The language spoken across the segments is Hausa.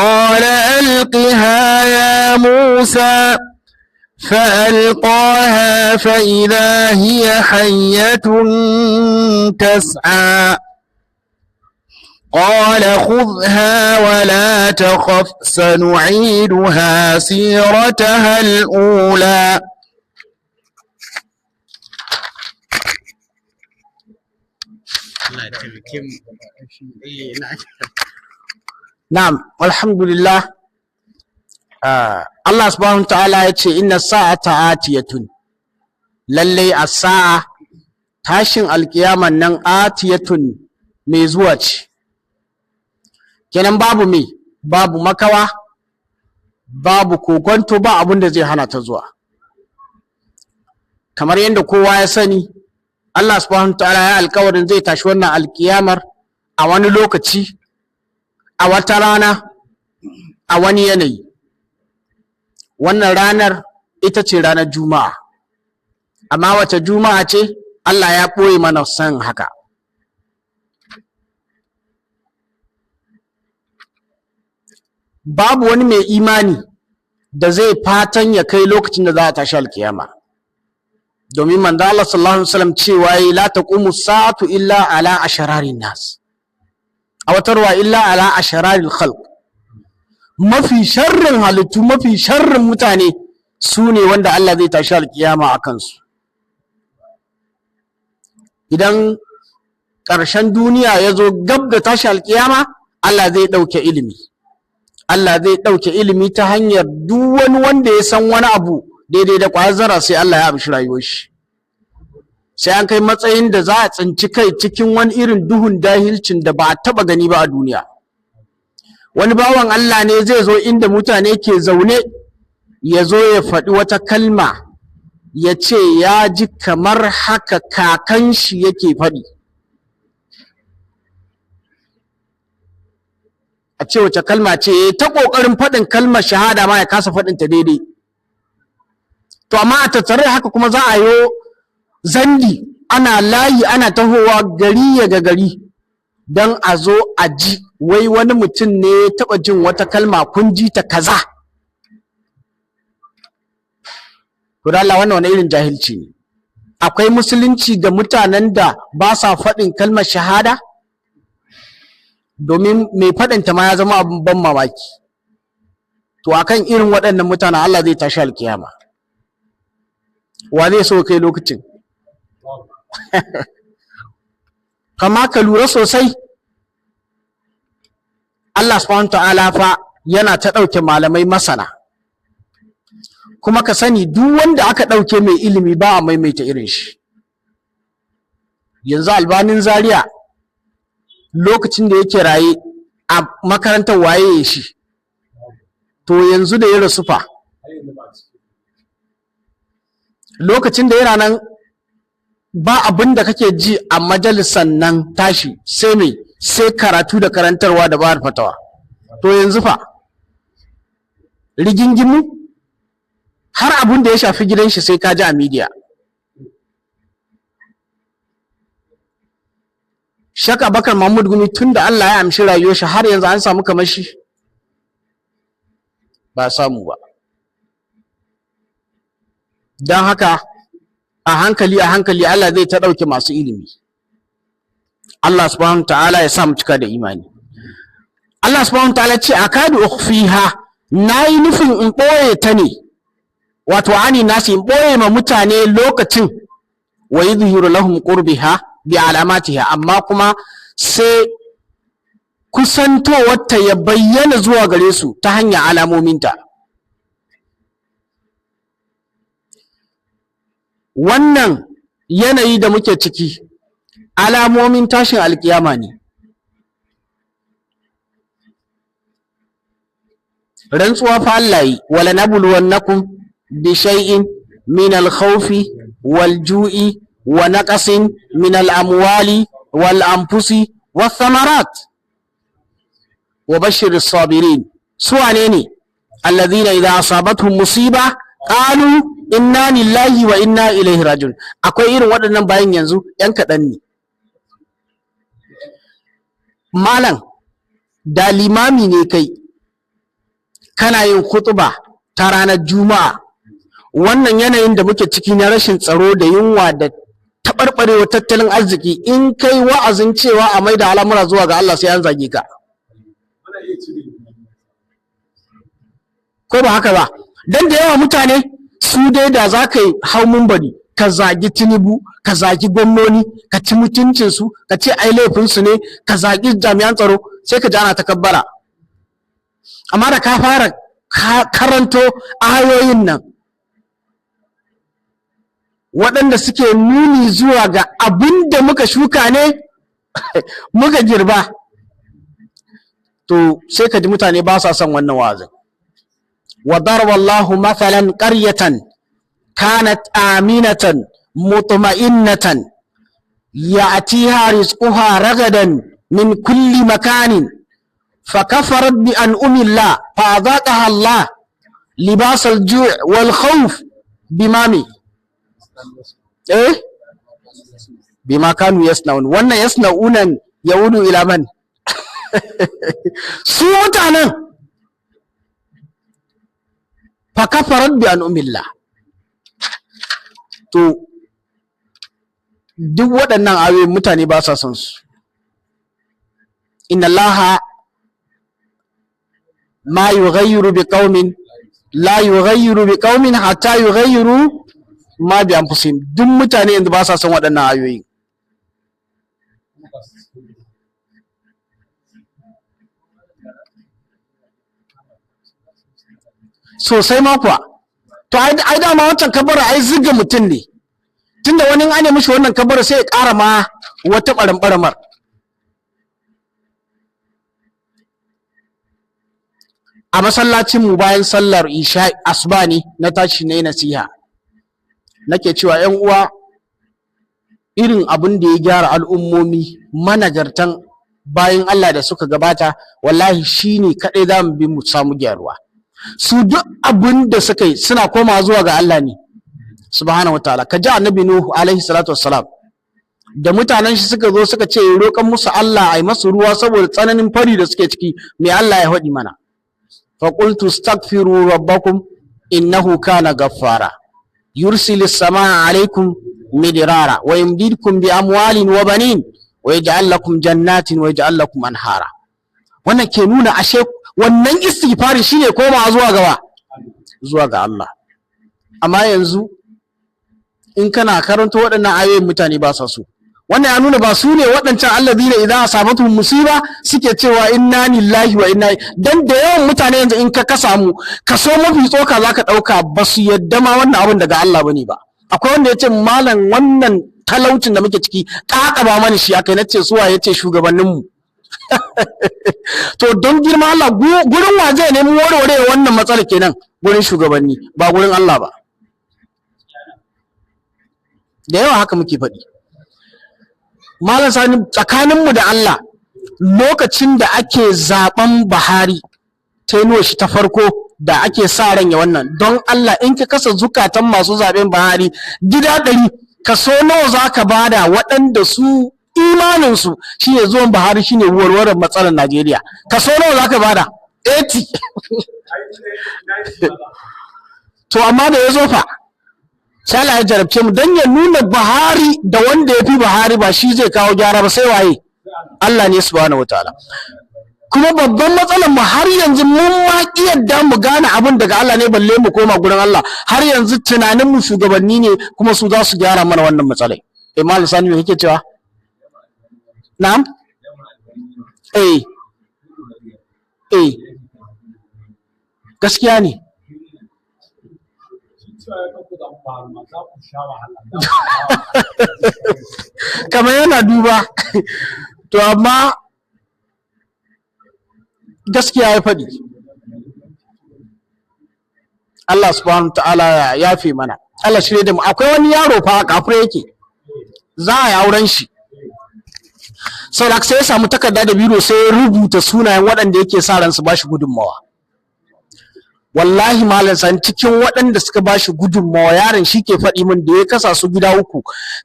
قال ألقها يا موسى فألقاها فإذا هي حية تسعى قال خذها ولا تخف سنعيدها سيرتها الأولى. نعم والحمد لله. Allah subhanahu ta'ala ya ce inna sa'ata atiyatun, lallai a sa'a tashin alkiyaman nan atiyatun mai zuwa ce, kenan babu makawa, babu kokonto, ba abin da zai hana ta zuwa. Kamar yadda kowa ya sani, Allah subhanahu ta'ala ya alkawarin zai tashi wannan alkiyamar a wani lokaci, a wata rana, a wani yanayi. Wannan ranar ita ce ranar Juma'a, amma wace Juma'a ce Allah ya ɓoye mana san haka. Babu wani mai imani da zai fatan ya kai lokacin da za a tashi alkiyama, domin manzo Allah sallallahu alaihi wasallam cewa la taqumu sa'atu illa ala ashararin nas, a wata ruwa illa ala ashararil khalq. Mafi sharrin halittu, mafi sharrin mutane su ne wanda Allah zai tashi alkiyama a kansu. Idan ƙarshen duniya ya zo gab da tashi alkiyama, Allah zai ɗauke ilimi. Allah zai ɗauke ilimi ta hanyar duk wani wanda ya san wani abu daidai da ƙwayar zarra, sai Allah ya amshi rayuwar shi. Sai an kai matsayin da za a tsinci kai cikin wani irin duhun jahilcin da ba a taɓa gani ba a duniya. Wani bawan Allah ne zai zo inda mutane ke zaune, ya zo ya faɗi wata kalma, ya ce ya ji kamar haka kakan shi yake faɗi. A ce wace kalma ce, ta ƙoƙarin faɗin kalmar shahada ma ya kasa faɗinta daidai. To amma a tattare haka kuma za a yi zandi, ana layi, ana tahowa gari ya ga gari, don a zo a ji wai wani mutum ne ya taɓa jin wata kalma, kun ji ta kaza. To da Allah, wannan wani irin jahilci ne? Akwai musulunci ga mutanen da ba sa faɗin kalmar shahada? Domin mai faɗinta ma ya zama abin ban mamaki. To akan irin waɗannan mutanen Allah zai tashi alkiyama. Wa zai so kai lokacin? Kama ka lura sosai, Allah subhanahu ta'ala fa yana ta ɗauke malamai masana, kuma ka sani duk wanda aka ɗauke mai ilimi ba a maimaita irin shi. Yanzu Albanin Zaria lokacin da yake raye a makarantar waye shi, to yanzu da ya rasu fa, lokacin da yana nan ba abin da kake ji a majalisan nan tashi sai mai, sai karatu da karantarwa da bayar fatawa. To yanzu fa rigingimu, har abin da ya shafi gidan shi sai ka ji a media. Sheikh Abubakar Mahmud Gumi tun da Allah ya amshi rayuwar shi har yanzu an samu kamar shi? Ba samu ba. Don haka a hankali Allah zai ta ɗauke masu ilimi. Allah subhanahu ta'ala ya sa mu cika da imani. Allah subhanahu ta'ala ce akadu ukhfiha, nayi nufin in ɓoye ta ne, wato ani nasi in ɓoye ma mutane lokacin, wa yuzhiru lahum qurbiha bi alamatiha, amma kuma sai kusantowar ta ya bayyana zuwa gare su ta hanyar alamominta. Wannan yanayi da muke ciki alamomin tashin alkiyama ne. Rantsuwa fa Allah yi, wala nabluwannakum bi shay'in min al-khawfi wal-ju'i wa naqsin min al-amwali wal-anfusi wath-thamarat wa bashshir as-sabirin. Su wane ne? Alladhina idha asabatuhum musiba qalu inna lillahi wa inna ilaihi rajiun. Akwai irin waɗannan bayan yanzu ‘yan kaɗan ne. Malam, da limami ne kai, kana yin khutba ta ranar juma'a, wannan yanayin da muke ciki na rashin tsaro da yunwa da taɓarɓarewa tattalin arziki, in kai wa'azin cewa a maida al'amura zuwa ga Allah sai an zage ka, ko ba haka ba? Dan da yawa mutane su dai da za ka hau mumbari ka zagi Tinubu, ka zagi gwamnoni, ka ci mutuncinsu, ka ce ai laifinsu ne, ka zagi jami'an tsaro, sai ka ji ana takabbara. Amma da ka fara karanto ayoyin nan waɗanda suke nuni zuwa ga abin da muka shuka ne muka girba, to sai ka ji mutane ba sa son wannan wa'azin. wa daraba Allahu mathalan qaryatan kanat aminatan mutma'innatan ya'tiha rizquha ragadan min kulli makanin فكفرت بأنعم الله فأذاقها الله لباس الجوع والخوف بما كانوا يصنعون. wannan yasna'unan yaudu ila man su mutanen fakafarat bi an'umillah. To duk waɗannan ayoyin mutane ba sa son su. inna allaha ma yughayyiru biqaumin la yughayyiru biqaumin hatta yughayyiru ma bi anfusihim. duk mutane yanzu ba sa son waɗannan ayoyi. sosai ma kuwa. To ai dama wancan kabara ai ziga mutum ne, tunda wani an yi mishi wannan kabara sai ya ƙara ma wata ɓaramɓaramar. A masallacin mu bayan sallar isha asuba ne na tashi na yi nasiha, nake cewa ‘yan uwa, irin abin da ya gyara al'ummomi managartan bayan Allah da suka gabata, wallahi shi ne kaɗai za mu bi mu samu gyaruwa. Su duk abin da suka yi suna koma zuwa ga Allah ne subhanahu wa ta'ala. Ka ji annabi Nuhu alaihi salatu wassalam, da mutanen shi suka zo suka ce roƙan musu Allah a yi masu ruwa saboda tsananin fari da suke ciki, me Allah ya faɗi mana? فقلت استغفروا ربكم إنه كان غفارا يرسل السماء عليكم مدرارا ويمددكم بأموال وبنين ويجعل لكم جنات ويجعل لكم أنهارا. wannan ke nuna ashe wannan istighfari shine koma zuwa ga Allah. Amma yanzu in kana karanto waɗannan ayoyin mutane ba sa so. wannan ya nuna ba su ne waɗancan alladhina idza asabatuhum musiba suke cewa inna lillahi wa inna dan da yawan mutane yanzu in ka samu kaso mafi tsoka zaka dauka ba su yadda ma wannan abin daga Allah bane ba. Akwai wanda yace malam wannan talaucin da muke ciki kaka ba mani shi akai, nace suwa yace shugabannin mu to don girma Allah gurin waje ne mu warware wannan matsala kenan, gurin shugabanni ba gurin Allah ba. Da yawa haka muke faɗi. Malam Sani, tsakaninmu da Allah lokacin da ake zaben Buhari tenuwa shi ta farko da ake sa ran ya wannan, don Allah in ka kasa zukatan masu zaben Buhari gida 100, kaso nawa zaka bada waɗanda su imaninsu shine zuwan Buhari shine warwarar matsalar Najeriya? Kaso nawa zaka bada? 80. To amma da ya zo fa sai Allah ya jarabce mu dan ya nuna Buhari da wanda ya fi Buhari ba shi zai kawo gyara ba, sai waye? Allah ne subhanahu wataala. Kuma babban matsalar mu har yanzu mun ma yadda mu gane abin daga Allah ne balle mu koma gurin Allah. Har yanzu tunanin mu shugabanni ne kuma su za su gyara mana wannan matsalai. Malam Sani me kake cewa? Na'am? Gaskiya ne. Kamar yana duba to amma gaskiya ya faɗi. Allah subhanahu ta'ala ya fi mana. Allah shirye da mu. Akwai wani yaro fa kafure yake, za a yi auren shi, saboda sai ya samu takarda da biro sai ya rubuta sunayen waɗanda yake sa ran su bashi gudunmawa. Wallahi malam Sani, cikin waɗanda suka bashi gudunmawa yaron shi ke faɗi min da ya kasa su gida 3,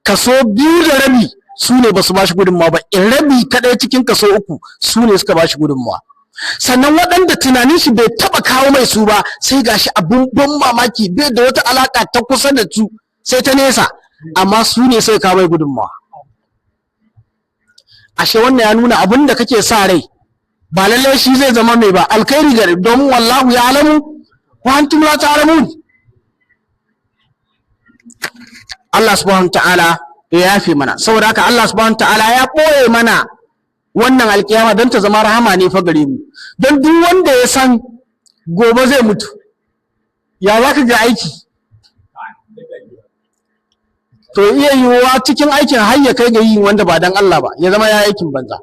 kaso 2.5 su ne ba su bashi gudunmawa ba, in rabi kaɗai cikin kaso 3 su ne suka bashi gudunmawa. sannan waɗanda tunanin shi bai taɓa kawo mai su ba sai gashi abun ban mamaki bai da wata alaka ta kusa da su sai ta nesa, amma su ne sai kawo mai gudunmawa. Ashe wannan ya nuna abin da kake sa rai ba lallai shi zai zama mai ba alkhairi gare, domin wallahu ya alamu wa antum la ta'lamun. Allah subhanahu ta'ala ya yafe mana, saboda haka Allah subhanahu ta'ala ya ɓoye mana wannan alkiyama don ta zama rahama ne fa gare mu, don duk wanda ya san gobe zai mutu ya za ka ga aiki, to iya yiwuwa cikin aikin har ya kai ga yin wanda ba dan Allah ba ya zama ya aikin banza.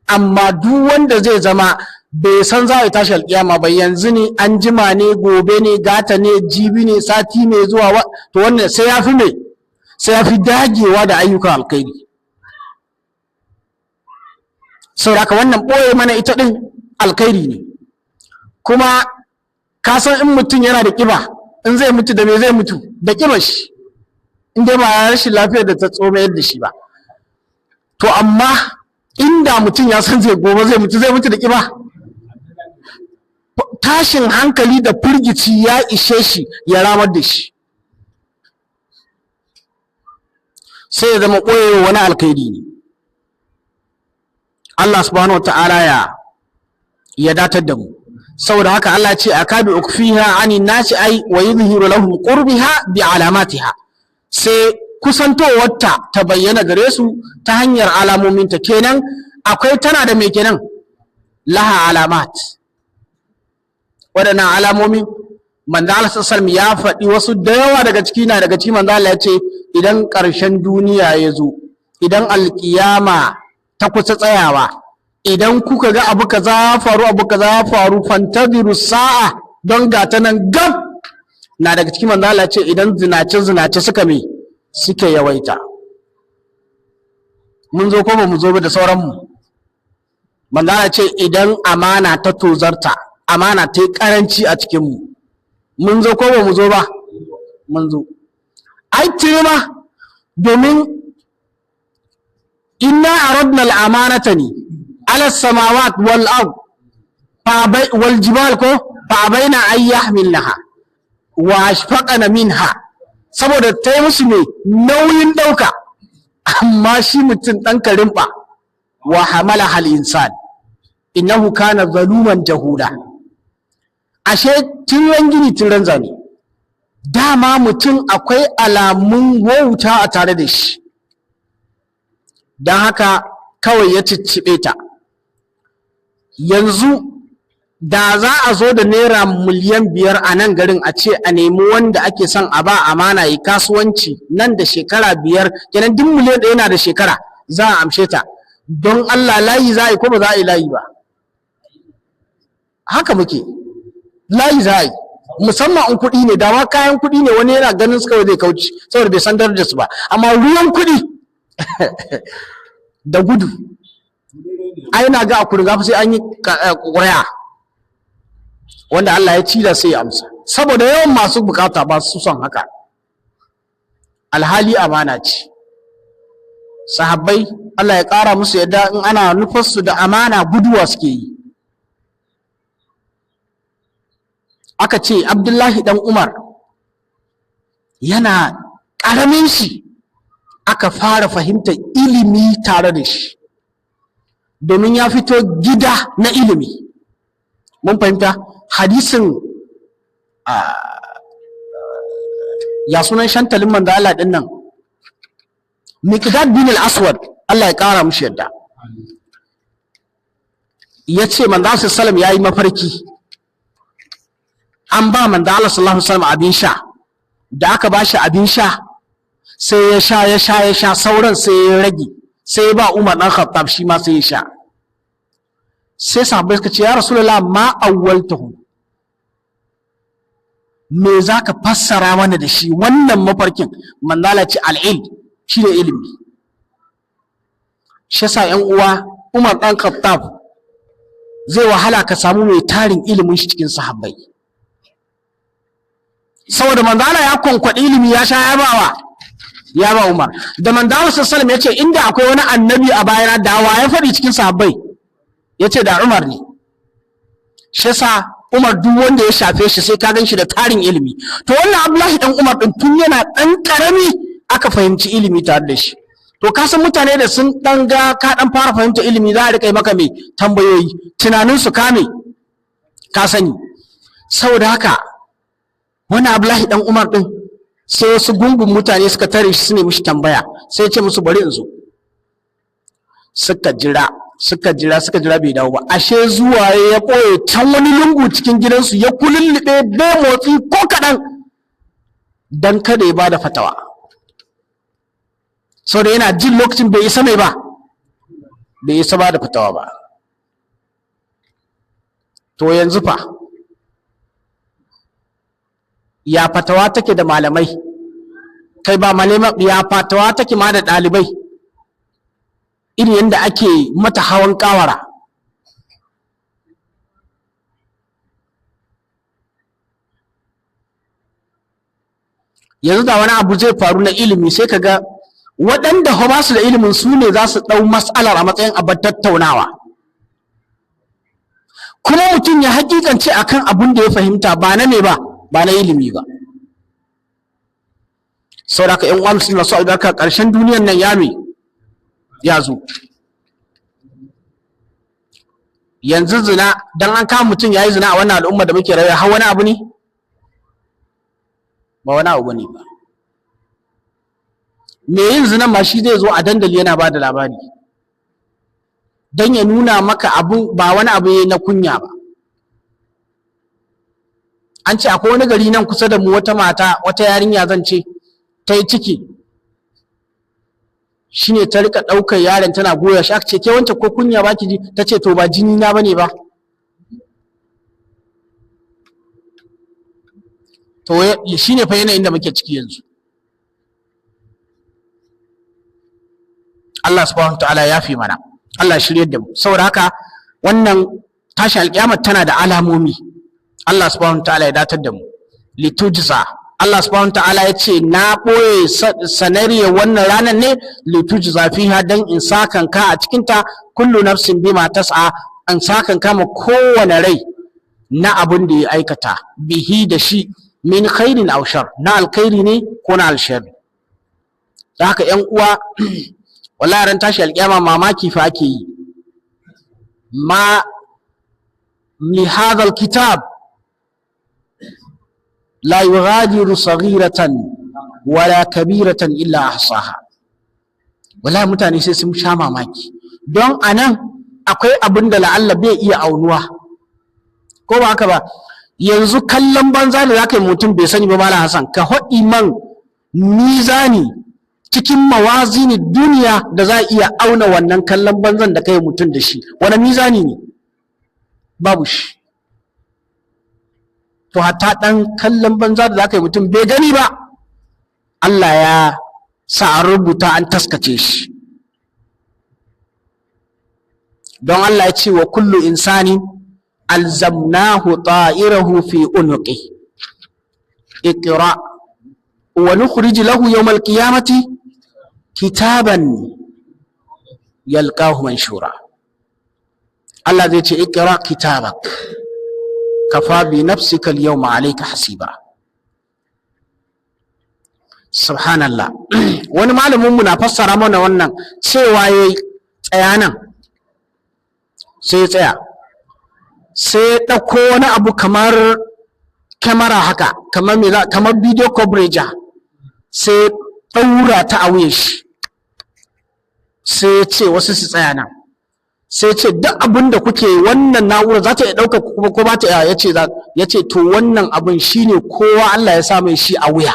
Amma duk wanda zai zama bai san za a tashi alkiyama ba, yanzu ne, an jima ne, gobe ne, gata ne, jibi ne, sati ne zuwa to wannan sai ya fi mai, sai ya fi dagewa da ayyukan alkhairi. Sauraka wannan ɓoye mana ita ɗin alkhairi ne. Kuma ka san in mutum yana da ƙiba, in zai mutu da me zai mutu? Da ƙiba shi, in dai ba rashin lafiyar da ta tsomayar da shi ba. To amma inda mutum ya san gobe zai mutu da ƙiba, tashin hankali da firgici ya ishe shi ya ramar da shi, sai ya zama ɓoyewa wani alkhairi ne. Allah subhanahu wa ta'ala ya datar da mu. Saboda haka Allah ce akabi ukfiha ani nasi ai wa yuzhiru lahum qurbiha bi alamatiha, sai kusantowarta ta bayyana gare su ta hanyar alamominta. Kenan akwai tana da me kenan laha alamat, waɗannan alamomin manzo Allah sallallahu alaihi wasallam ya faɗi wasu da yawa daga ciki. Na daga ciki manzo Allah ya ce idan ƙarshen duniya ya zo, idan alƙiyama ta kusa tsayawa, idan kuka ga abu kaza ya faru fantaziru sa'a, don ga ta nan gab. Na daga cikin manzo Allah ce idan zinace suka yawaita. Mun zo ko ba mu zo ba da sauran mu. Manzo Allah ce idan amana ta tozarta, amana ta yi karanci a cikin mu. Mun zo ko ba mu zo ba? Mun zo. Ai ma domin inna aradna al-amanata ni ala samawat wal ard wal jibal ko fa abaina an yahmilnaha wa ashfaqana minha, saboda ta yi musu ne nauyin dauka, amma shi mutum dan karimba. Wa hamalaha al-insan innahu kana zaluman jahula. Ashe tun ran gini tun ran zane, dama mutum akwai alamun wauta a tare da shi, don haka kawai ya cicciɓe ta. Yanzu da za a zo da naira miliyan 5 a nan garin a ce a nemi wanda ake son a ba amana yi kasuwanci nan da shekara 5, kenan duk miliyan 1 yana da shekara za a amshe ta. Don Allah layi za a yi ko ba za a yi layi ba? Haka muke, layi za a yi, musamman in kuɗi ne. Da ma kayan kuɗi ne wani yana ganin su kawai zai kauce saboda bai san darajar su ba, amma ruwan kuɗi da gudu, ai na ga a kurga sai an yi ƙuri'a, wanda Allah ya cila sai ya amsa, saboda yawan masu bukata ba su son haka. Alhali amana ce. Sahabbai Allah ya ƙara musu yadda in ana nufarsu da amana guduwa suke yi. Aka ce Abdullahi dan Umar yana ƙaramin shi aka fara fahimtar ilimi tare da shi, domin ya fito gida na ilimi. Mun fahimta hadisin ya sunan shantalin manzo Allah din nan, Miqdad bin al-Aswad, Allah ya kara mushi yadda, yace manzo sallallahu alaihi wasallam yayi mafarki an ba manzo Allah sallallahu alaihi wasallam abin sha, da aka bashi abin sha sai ya sha sauran sai ya rage, sai ya ba Umar dan Khattab shi ma sai ya sha. Sai sahabbai suka ce ya Rasulullah ma awwaltahu, me zaka fassara mana da shi wannan mafarkin? Manzo Allah ce al-ilm, shi ne ilimi. Shi yasa ƴan uwa, Umar dan Khattab zai wahala ka samu mai tarin ilimin shi cikin sahabbai, saboda manzo Allah ya konkwadi ilimi ya sha ya ba Umar. Da manzo Allah sallallahu alaihi wasallam yace inda akwai wani annabi a bayana da wa ya faɗi cikin sahabbai, yace da Umar ne. shi yasa Umar duk wanda ya shafe shi sai ka gan shi da tarin ilimi. To wannan Abdullahi dan Umar din tun yana dan karami aka fahimci ilimi tare da shi. To ka san mutane da sun dan ga ka dan fara fahimta ilimi za a rika maka mai tambayoyi, tunanin su kame ka sani. Saboda haka wannan Abdullahi dan Umar din sai wasu gungun mutane suka tare shi su ne mishi tambaya, sai ya ce musu bari in zo. Suka jira bai dawo ba, ashe zuwa ya ɓoye can wani lungu cikin gidansu ya kulullube bai motsi ko kaɗan don kada ya bada fatawa, sau da yana jin lokacin bai isa mai ba, bai isa bada fatawa ba. To yanzu fa ya fatawa take da malamai, kai ba malamai, ya fatawa take ma da ɗalibai, irin yadda ake mata hawan kawara. Yanzu da wani abu zai faru na ilimi sai kaga waɗanda ba su da ilimin su ne za su ɗau mas'alar a matsayin abin tattaunawa, kuma mutum ya hakikance akan abin da ya fahimta ba na me ba na ilimi ba. Saboda haka ƴan uwa musulmi su albarka, ƙarshen duniyar nan ya zo. Yanzu zina, dan an kama mutum yayi zina a wannan al'umma da muke rayuwa, har wani abu ne? Ba wani abu ne ba. Me yin zina ma shi zai zo a dandali yana ba da labari dan ya nuna maka abun ba wani abu ne na kunya ba. An ce akwai wani gari nan kusa da mu, wata yarinya zan ce ta yi ciki, shine ta rika ɗaukar yaron tana goya shi, aka ce ke wancan ko kunya baki ji? Ta ce to ba jini na bane ba. To shine fa yanayin da muke ciki yanzu. Allah subhanahu wataala ya fi mana, Allah shirye da mu. Saboda haka wannan tashi alƙiyama tana da alamomi. Allah subhanahu wataala ya datar da mu. Litujza, Allah subhanahu ta'ala ya ce na ɓoye sanariyar wannan ranar ne litujza fiha dan in sakan ka a cikinta kullu nafsin bima tas'a, an sakan kama kowane rai na abin da ya aikata, bihi da shi, min khairin aw shar, na alkhairi ne ko na alsharri. Da haka ƴan uwa wallahi ran tashi alƙiyama mamaki fa ake yi. Ma li hadha alkitab la yughadiru saghiratan wala kabiratan illa ahsaha. Wallahi mutane sai sun sha mamaki, don anan akwai abin da la'alla bai iya aunuwa, ko ba haka ba? Yanzu kallon banza da zaka yi mutum bai sani ba, Malam Hassan, ka haɗi man mizani cikin mawazini duniya da za a iya auna wannan kallon banzan da kai mutum da shi, wani mizani ne? Babu shi. To hatta ɗan kallon banza da za ka yi mutum bai gani ba, Allah ya sa a rubuta an taskace shi. Don Allah ya ce wa kullu insani alzamnahu ta'irahu fi unuqi iqra wa nukhrij lahu yawm alqiyamati kitaban yalqahu manshura. Allah zai ce iqra kitabak kafa bi nafsika al-yawma alayka hasiba. Subhanallah. Wani malamin mu na fassara mana wannan cewa yayi tsaya nan, sai tsaya, sai dauko wani abu kamar kamera haka, kamar video coverage, sai daura ta a wuyan shi, sai ce wasu su tsaya nan, sai ce duk abin da kuke wannan na'ura za ta iya ɗauka kuma ko ba ta iya, ya ce to wannan abin shine kowa Allah ya sa mai shi a wuya.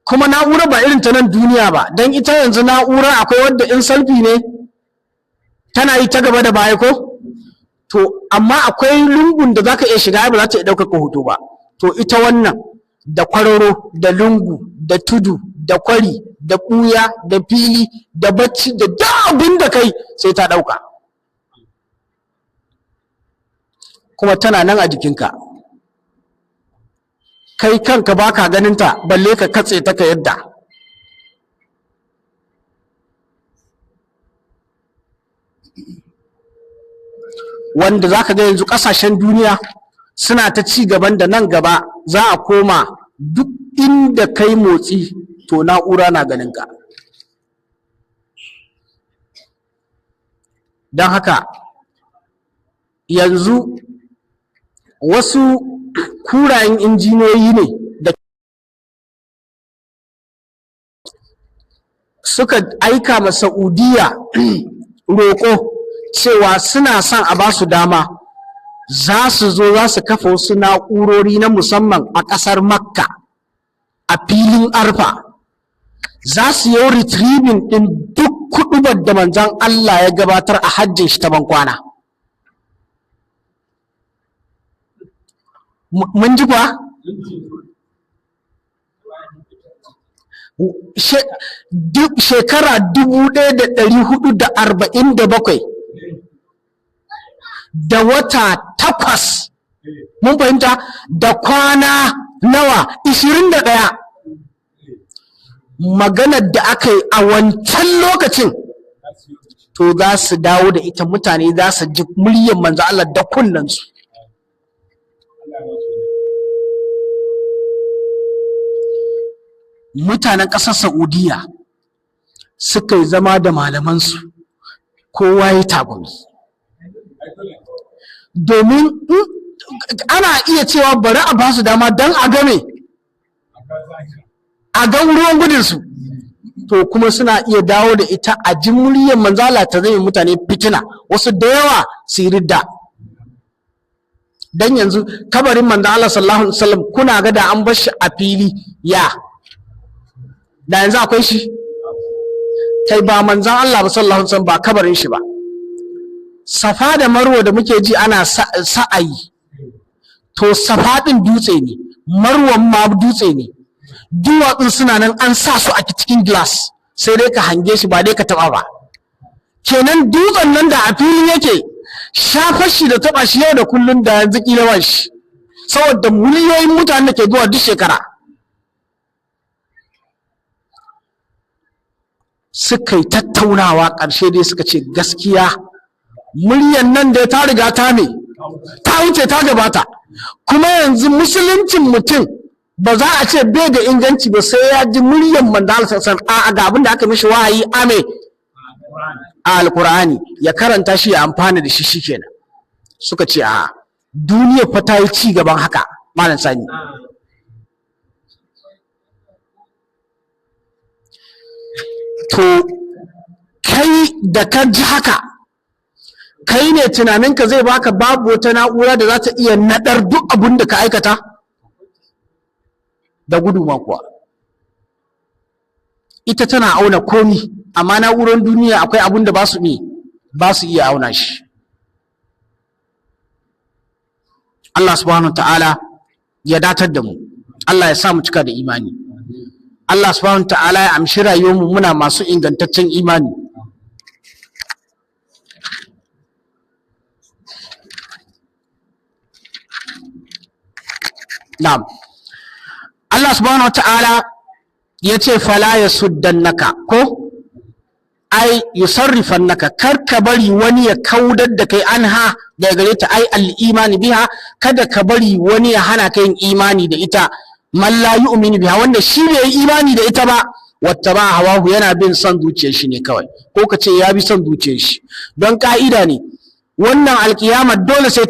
Kuma na'ura ba irin ta nan duniya ba, don ita yanzu na'ura akwai wadda in selfie ne tana yi ta gaba da baya ko? To amma akwai lungun da zaka iya shiga ba za ta iya ɗauka hoto ba. To ita wannan da kwararo da lungu da tudu da kwari da ɓuya da fili da bacci da duk abin da kai sai ta ɗauka, kuma tana nan a jikinka, kai kanka baka ganinta balle ka katse ta ka yadda. wanda zaka ga yanzu kasashen duniya suna ta ci gaban da nan gaba za a koma duk inda kai motsi to na'ura na ganin ka. don haka yanzu wasu kurayen injiniyoyi ne da suka aika ma Saudiya roƙo cewa suna son a ba su dama za su zo za su kafa wasu na'urori na musamman a ƙasar Makka a filin Arfa, za su yi retrieving ɗin duk kuɗubar da manzon Allah ya gabatar a hajjin shi ta bankwana. Mun ji kuwa? Shekara 1447 da wata 8, mun fahimta, da kwana nawa 21, maganar da aka yi a wancan lokacin to za su dawo da ita, mutane za su ji muryar manzo Allah da kunnansu. Mutanen ƙasar Saudiya suka yi zama da malamansu, kowa ya tagumi, domin ana iya cewa bari a ba su dama don a game a ga ruwan gudunsu, to kuma suna iya dawo da ita a ji muryar manzala ta zai mutane fitina, wasu da yawa su yi ridda. Dan yanzu kabarin manzo Allah sallallahu alaihi wasallam kuna ga da an bar shi a fili da yanzu akwai shi? Kai ba manzon Allah ba sallallahu alaihi wasallam ba kabarin shi ba, Safa da Marwa da muke ji ana sa'ayi, to Safa din dutse ne, Marwan ma dutse ne, duwatsun suna nan an sa su a cikin glass, sai dai ka hange shi ba dai ka taba ba. Kenan dutsen nan da a fili yake, shafar shi da taba shi yau da kullun da yanzu kila ba shi, saboda miliyoyin mutane da ke zuwa duk shekara. Suka yi tattaunawa, ƙarshe dai suka ce gaskiya muryan nan da ta riga ta wuce ta gabata, kuma yanzu musuluncin mutum ba za a ce bai da inganci ba sai ya ji muryan manzo sassan a ga abin da aka mishi wahayi a alqur'ani ya karanta shi ya amfana da shi shikenan. Suka ce a duniya fa ta yi ci gaban haka malam Sani. To kai da ka ji haka, kai ne tunaninka zai baka babu wata na'ura da za ta iya naɗar duk abin da ka aikata? Da gudu ma kuwa ita tana auna komi, amma na'urar duniya akwai abin da ba su iya auna shi. Allah subhanahu ta'ala ya datar da mu, Allah ya sa mu cika da imani, Allah subhanahu ta'ala ya amshi rayuwarmu muna masu ingantaccen imani. Na'am, Allah subhanahu ta'ala ya ce fala yasuddannaka, ko ai yusarrifannaka, kar ka bari wani ya kaudar da kai anha daga gare ta, ai al-imani biha, kada ka bari wani ya hana ka yin imani da ita, man la yu'minu biha, wanda shi bai yi imani da ita ba, wattaba hawahu, yana bin son zuciyar shi ne kawai, ko ka ce ya bi son zuciyar shi. Don ka'ida ne wannan alkiyama dole sai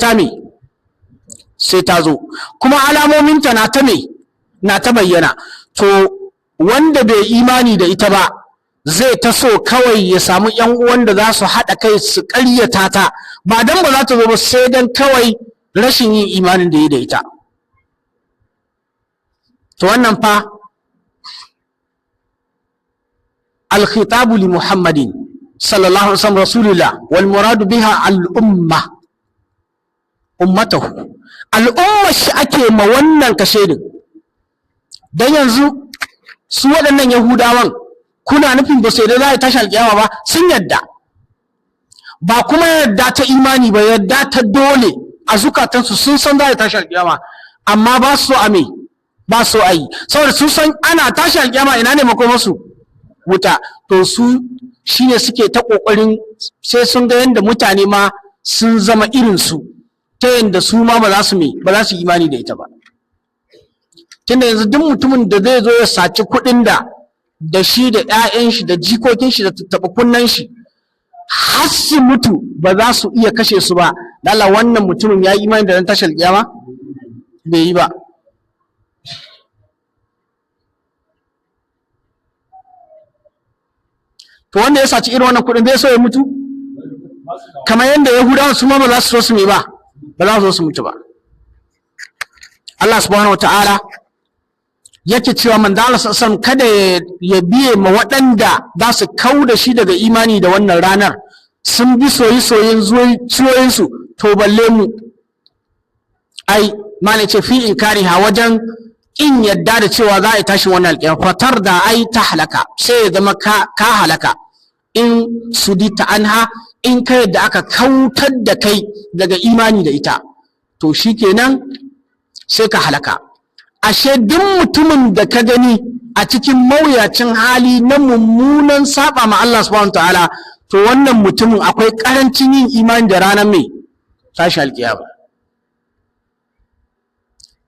ta zo, kuma alamominta na ta bayyana. To wanda bai imani da ita ba zai ta so kawai ya samu yan uwan da za su haɗa kai su ƙaryata ta, ba dan ba za ta zo ba, sai dan kawai rashin yin imanin da yi da ita. To wannan fa al-khitabu li Muhammadin sallallahu alaihi wasallam rasulullah, wal muradu biha ummatahu, al'ummar shi ake ma wannan kashedin. Dan yanzu su waɗannan Yahudawan, kuna nufin ba sai da za a tashi alƙiyama ba? Sun yadda, ba kuma yadda ta imani ba, yadda ta dole a zukatansu, sun san za a tashi alƙiyama, amma ba su ba so a yi, saboda sun san ana tashi alƙiyama ina ne makomarsu? Wuta. To su shine suke ta ƙoƙarin sai sun ga yadda mutane ma sun zama irinsu ta yadda su ma ba za su imani da ita ba. Tunda yanzu duk mutumin da zai zo ya saci kuɗin da shi da 'ya'yan shi da jikokin shi da tattaɓa kunnen shi har su mutu ba za su iya kashe su ba, Allah wannan mutumin ya yi imani da ran tashar kiyama? Bai yi ba. To wanda ya saci irin wannan kuɗin zai so ya mutu? Kamar yadda Yahudawa su ma ba za su so su me ba za su so su mutu ba. Allah subhanahu wa ta'ala yake cewa manzo Allah sallallahu kada ya biye ma waɗanda za su kau da shi daga imani da wannan ranar, sun bi soyi-soyin zuwoyinsu, to balle mu. Ai malai ce fi inkariha, wajen in yadda da cewa za a yi tashin wannan alƙiyama, fatar da ai ta halaka, sai ya zama ka halaka in sudita anha, in ka yadda aka kautar da kai daga imani da ita, to shikenan sai ka halaka. Ashe duk mutumin da ka gani a cikin mawuyacin hali na mummunan saba ma Allah subhanahu ta'ala, to wannan mutumin akwai karancin yin imani da ranar mai tashi alkiyama.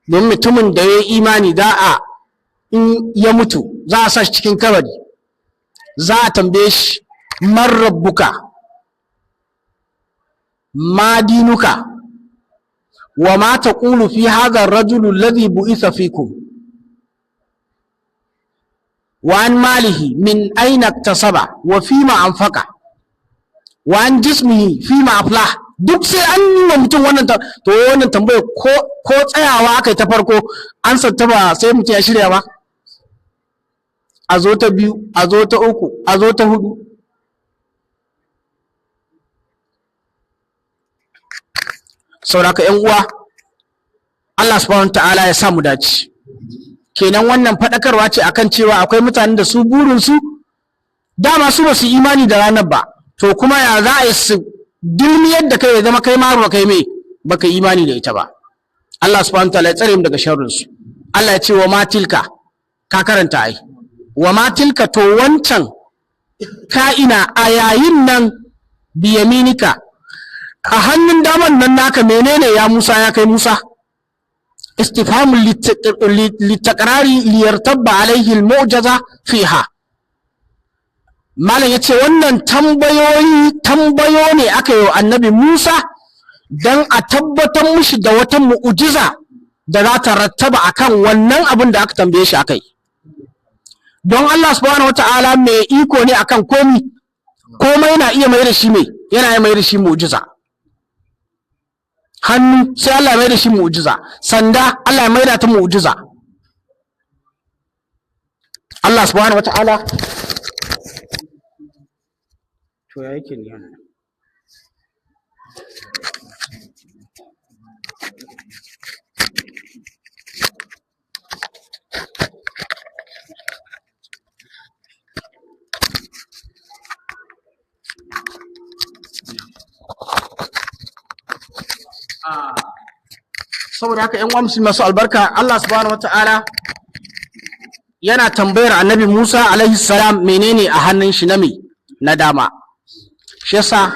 Don mutumin da ya yi imani in ya mutu za a sa shi cikin kabari, za a tambaye shi man rabbuka ma dinuka wa ma taqulu fi hadha ar-rajul alladhi bu'itha fikum wa an malihi min ayna iktasaba wa fima anfaqa wa an jismihi fima aflah. Duk sai an yi wa mutum wannan to wannan tambaya ko tsayawa aka yi ta farko an ta ba sai mutum ya shirya ba, a zo ta biyu, a zo ta uku, a zo ta hudu. Sauraka ‘yan uwa, Allah subhanahu ta'ala ya samu dace. Kenan wannan faɗakarwa ce akan cewa akwai mutanen da su burinsu dama su ba su imani da ranar ba, to kuma ya za a yi su dulmiyar da kai ya zama kai ma ba kai imani da ita ba. Allah subhanahu ta'ala ya tsare mu daga sharrinsu. Allah ya ce wa matilka, ka karanta ai, wa matilka, to wancan ka'ina a yayin nan biyaminika, a hannun daman nan naka menene ya Musa, ya kai Musa? Istifhamul litakrari liyartabba alaihi almu'jaza fiha. Malam yace wannan tambayo ne aka yi wa annabi Musa dan a tabbatar mushi da wata mu'jiza da za ta rattaba akan wannan abin da aka tambaye shi akai. Don Allah subhanahu wata'ala mai iko ne akan komai na iya mai da shi yana iya mai da shi mu'jiza. Hannu sai Allah ya mai da shi mu'jiza, sanda Allah ya mai da ta mu'jiza. Allah subhanahu wata'ala to ya yake ne wannan. Saboda haka ƴan uwa musulmi masu albarka, Allah subhanahu wata'ala yana tambayar annabi Musa alaihi salam menene a hannun shi na dama. Shi yasa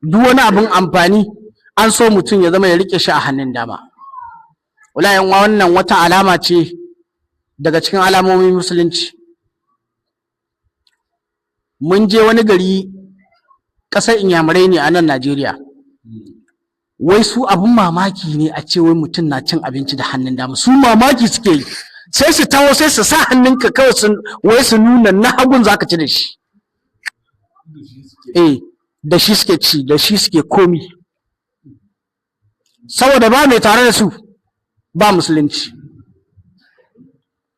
duk wani abin amfani an so mutum ya zama ya rike shi a hannun dama. Wala ƴan uwa, wannan wata alama ce daga cikin alamomin musulunci. Mun je wani gari ƙasar Inyamurai ne a nan Najeriya. Wai su abin mamaki ne a ce wai mutum na cin abinci da hannun dama, su mamaki suke yi, sai su tawo sai su sa hannunka kawai wai su nuna na hagun zaka ci da shi. Da shi suke ci, da shi suke komi, saboda ba mai tare da su ba musulunci.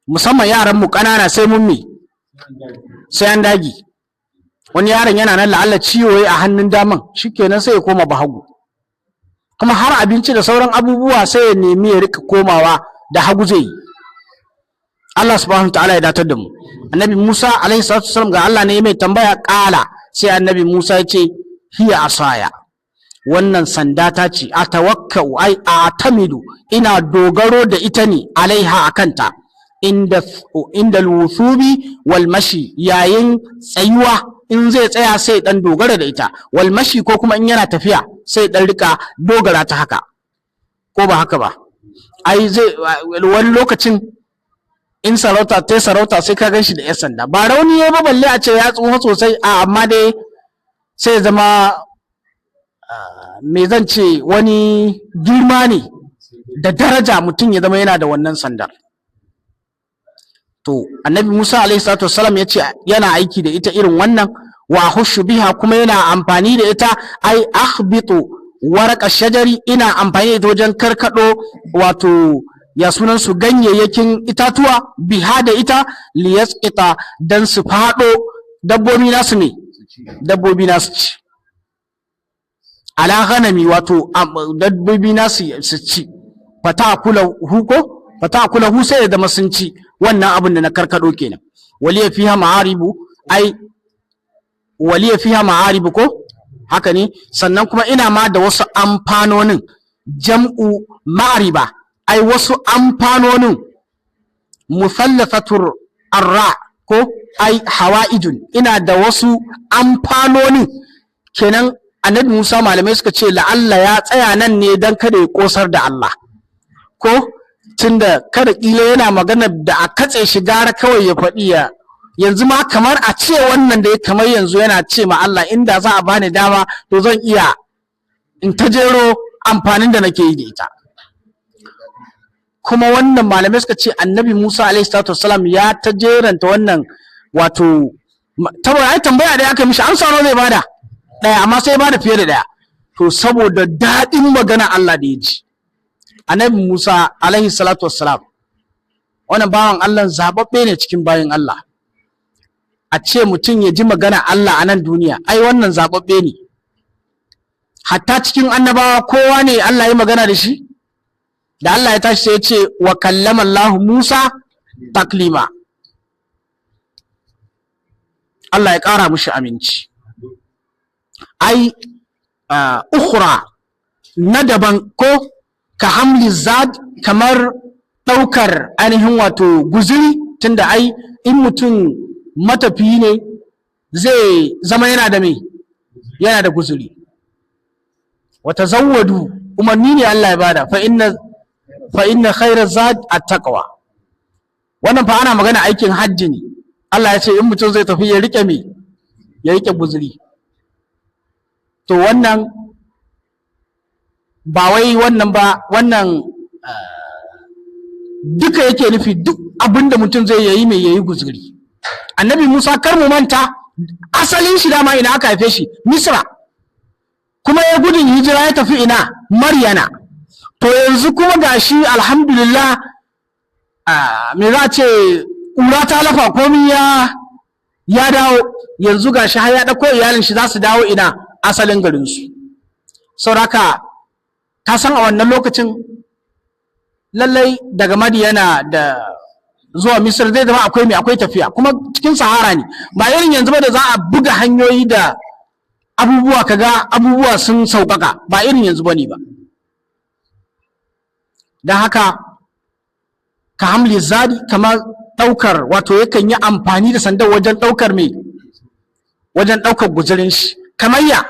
Musamman yaran mu ƙanana sai sai an dagi. Wani yaron yana nan la'alla ciwo a hannun daman, shikenan sai ya koma bahagu. Kuma har abinci da sauran abubuwa sai ya nemi ya rika komawa da hagu zai yi. Allah subhanahu wa ta'ala ya datar da mu. Annabi Musa alaihi salatu wasallam ga Allah ne mai tambaya, kala sai annabi Musa ya ce hiya asaya, wannan sanda ta ce, atawakkau ai atamidu, ina dogaro da ita ne alaiha akanta, inda al-wuthubi wal mashi, yayin tsayuwa in zai tsaya sai dan dogara da ita, wal mashi ko kuma in yana tafiya sai dan rika dogara ta haka, ko ba haka ba? Ai zai wani lokacin in sarauta ta sarauta sai ka ganshi da 'yan sanda, ba rauni ya ba balle a ce ya tsufa sosai, amma dai sai zama me zan ce wani girma ne da daraja mutum ya zama yana da wannan sandar. To annabi Musa alaihi salatu wassalam ya ce yana aiki da ita irin wannan, wa hushu biha, kuma yana amfani da ita, ai akhbitu warqa shajari, ina amfani da ita wajen karkado wato ya sunan su ganyayyakin itatuwa, biha da ita, liyasqita, dan su fado dabbobi nasu ne, dabbobi nasu ci, ala ghanami, wato dabbobi nasu su ci, fatakula hu sai da sun ci wannan abin da na karkado kenan. Waliya fiha ma'aribu, ai waliya fiha ma'aribu, ko haka ne. Sannan kuma ina ma da wasu amfanonin, jam'u ma'ariba, ai wasu amfanonin, musallafatur arra, ko ai hawa'idun, ina da wasu amfanonin kenan. Annabi Musa malamai suka ce la'alla ya tsaya nan ne dan kada ya kosar da Allah, ko tunda kada kila yana magana da a katse shi, gara kawai ya faɗi yanzu ma kamar a ce wannan da ya kamar yanzu yana ce ma Allah, inda za a bani dama to zan iya in ta jero amfanin da nake yi da ita. Kuma wannan malamai suka ce annabi Musa alaihi salatu wassalam ya ta jeranta wannan, wato ai tambaya da aka mishi amsa zai bada ɗaya, amma sai bada fiye da ɗaya. To saboda daɗin magana Allah da ya ji annabi Musa alaihi salatu wassalam, wannan bawan Allah zababbe ne cikin bayin Allah. A ce mutum ya ji magana Allah a nan duniya, ai wannan zababbe ne. Hatta cikin annabawa kowa ne Allah ya magana da shi, da Allah ya tashi sai ya ce wa kallama Allah Musa taklima. Allah ya ƙara mushi aminci. Ai ukhra na daban, ko ka hamli zad, kamar ɗaukar ainihin wato guzuri, tunda ai in mutum matafiyi ne zai zama yana da mai, yana da guzuri. Wata zawwadu, umarni ne Allah ya bada, fa inna khairar zad at-taqwa. Wannan fa ana magana aikin hajji ne. Allah ya ce in mutum zai tafi ya rike me, ya rike guzuri. To wannan ba wai wannan ba, wannan duka yake nufi, duk abinda mutum zai yayi mai yayi guzuri. Annabi Musa, kar mu manta asalin shi dama ina aka haife shi, Misra, kuma ya gudun hijira ya tafi ina, Maryana. To yanzu kuma gashi alhamdulillah, me za ce, ƙura ta lafa, komi ya dawo, yanzu gashi har ya ɗauko iyalin shi za su dawo ina, asalin garinsu. Sauraka ka san a wannan lokacin lallai daga Madiyana da zuwa Misir zai zama akwai tafiya, kuma cikin Sahara ne, ba irin yanzu ba da za a buga hanyoyi da abubuwa, kaga abubuwa sun sauƙaƙa, ba irin yanzu bane ba. Don haka ka hamli zadi, kamar ɗaukar, wato yakan yi amfani da sandar wajen ɗaukar me, wajen ɗaukar guzurin shi, kamar ya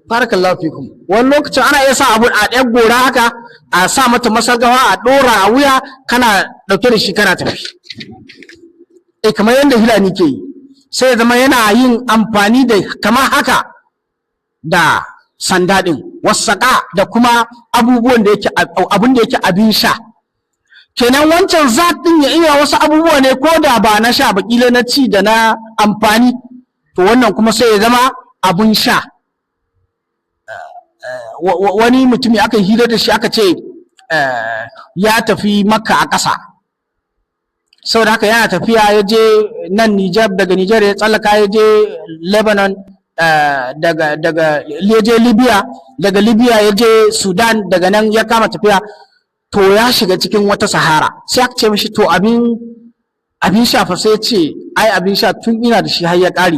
barakallahu fikum. Wani lokacin ana iya sa abu a ɗaya gora haka, a sa mata masargawa, a ɗora a wuya, kana ɗauke da shi kana tafi. Kamar yadda Hilani ke yi, sai ya zama yana yin amfani da kamar haka da sanda ɗin, wasaƙa, da kuma abubuwan da yake abin da yake abin sha. Kenan wancan zat ɗin ya iya wasu abubuwa ne, ko da ba na sha ba, ƙila na ci da na amfani, to wannan kuma sai ya zama abin sha. Wani mutumi aka hira da shi, aka ce ya tafi Makka a ƙasa, saboda haka yana tafiya, ya je nan Nijar, daga Nijar ya tsallaka ya je Lebanon, daga ya je Libya, daga Libya ya je Sudan, daga nan ya kama tafiya, to ya shiga cikin wata Sahara. Sai aka ce mishi, to abin sha fa, sai ya ce ai abin sha tun ina da shi har ya ƙare,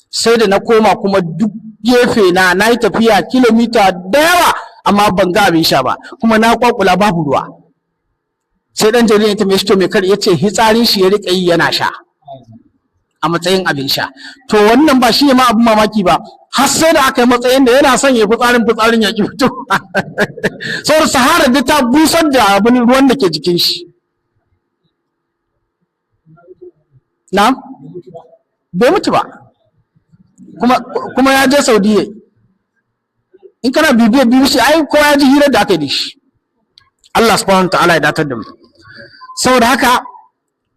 sai da na koma kuma duk gefe na yi tafiya kilomita da yawa, amma ban ga abin sha ba, kuma na kwakula babu ruwa. Sai dan jarida ya tambaye shi, to me kar, ya ce hitsarin shi ya rika yi yana sha. a matsayin abin sha. To wannan ba shi ne ma abin mamaki ba, har sai da aka yi matsayin da yana son ya fitsarin ya ki fito saboda sahara da ta busar da abin ruwan da ke jikin shi. Na'am, bai mutu ba, kuma ya je Saudiya. In kana bibiyar BBC ai ko ya ji hirar da aka yi da shi. Allah subhanahu wa ta'ala ya datar da mu. Saboda haka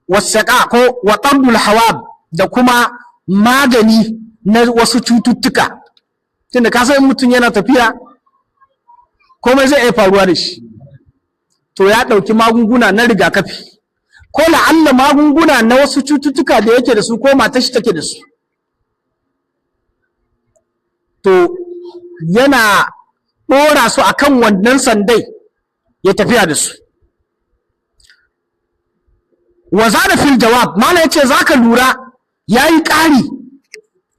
wasaqa ko wa tabul hawab da kuma magani na wasu cututtuka, tunda ka san mutum yana tafiya komai zai iya faruwa da shi, to ya ɗauki magunguna na rigakafi ko la'alla magunguna na wasu cututtuka da yake da su ko matar shi take da su, to yana ɗora su akan wannan sandai ya tafiya da su. Wa zada fil jawab, mala yace zaka lura yayi ƙari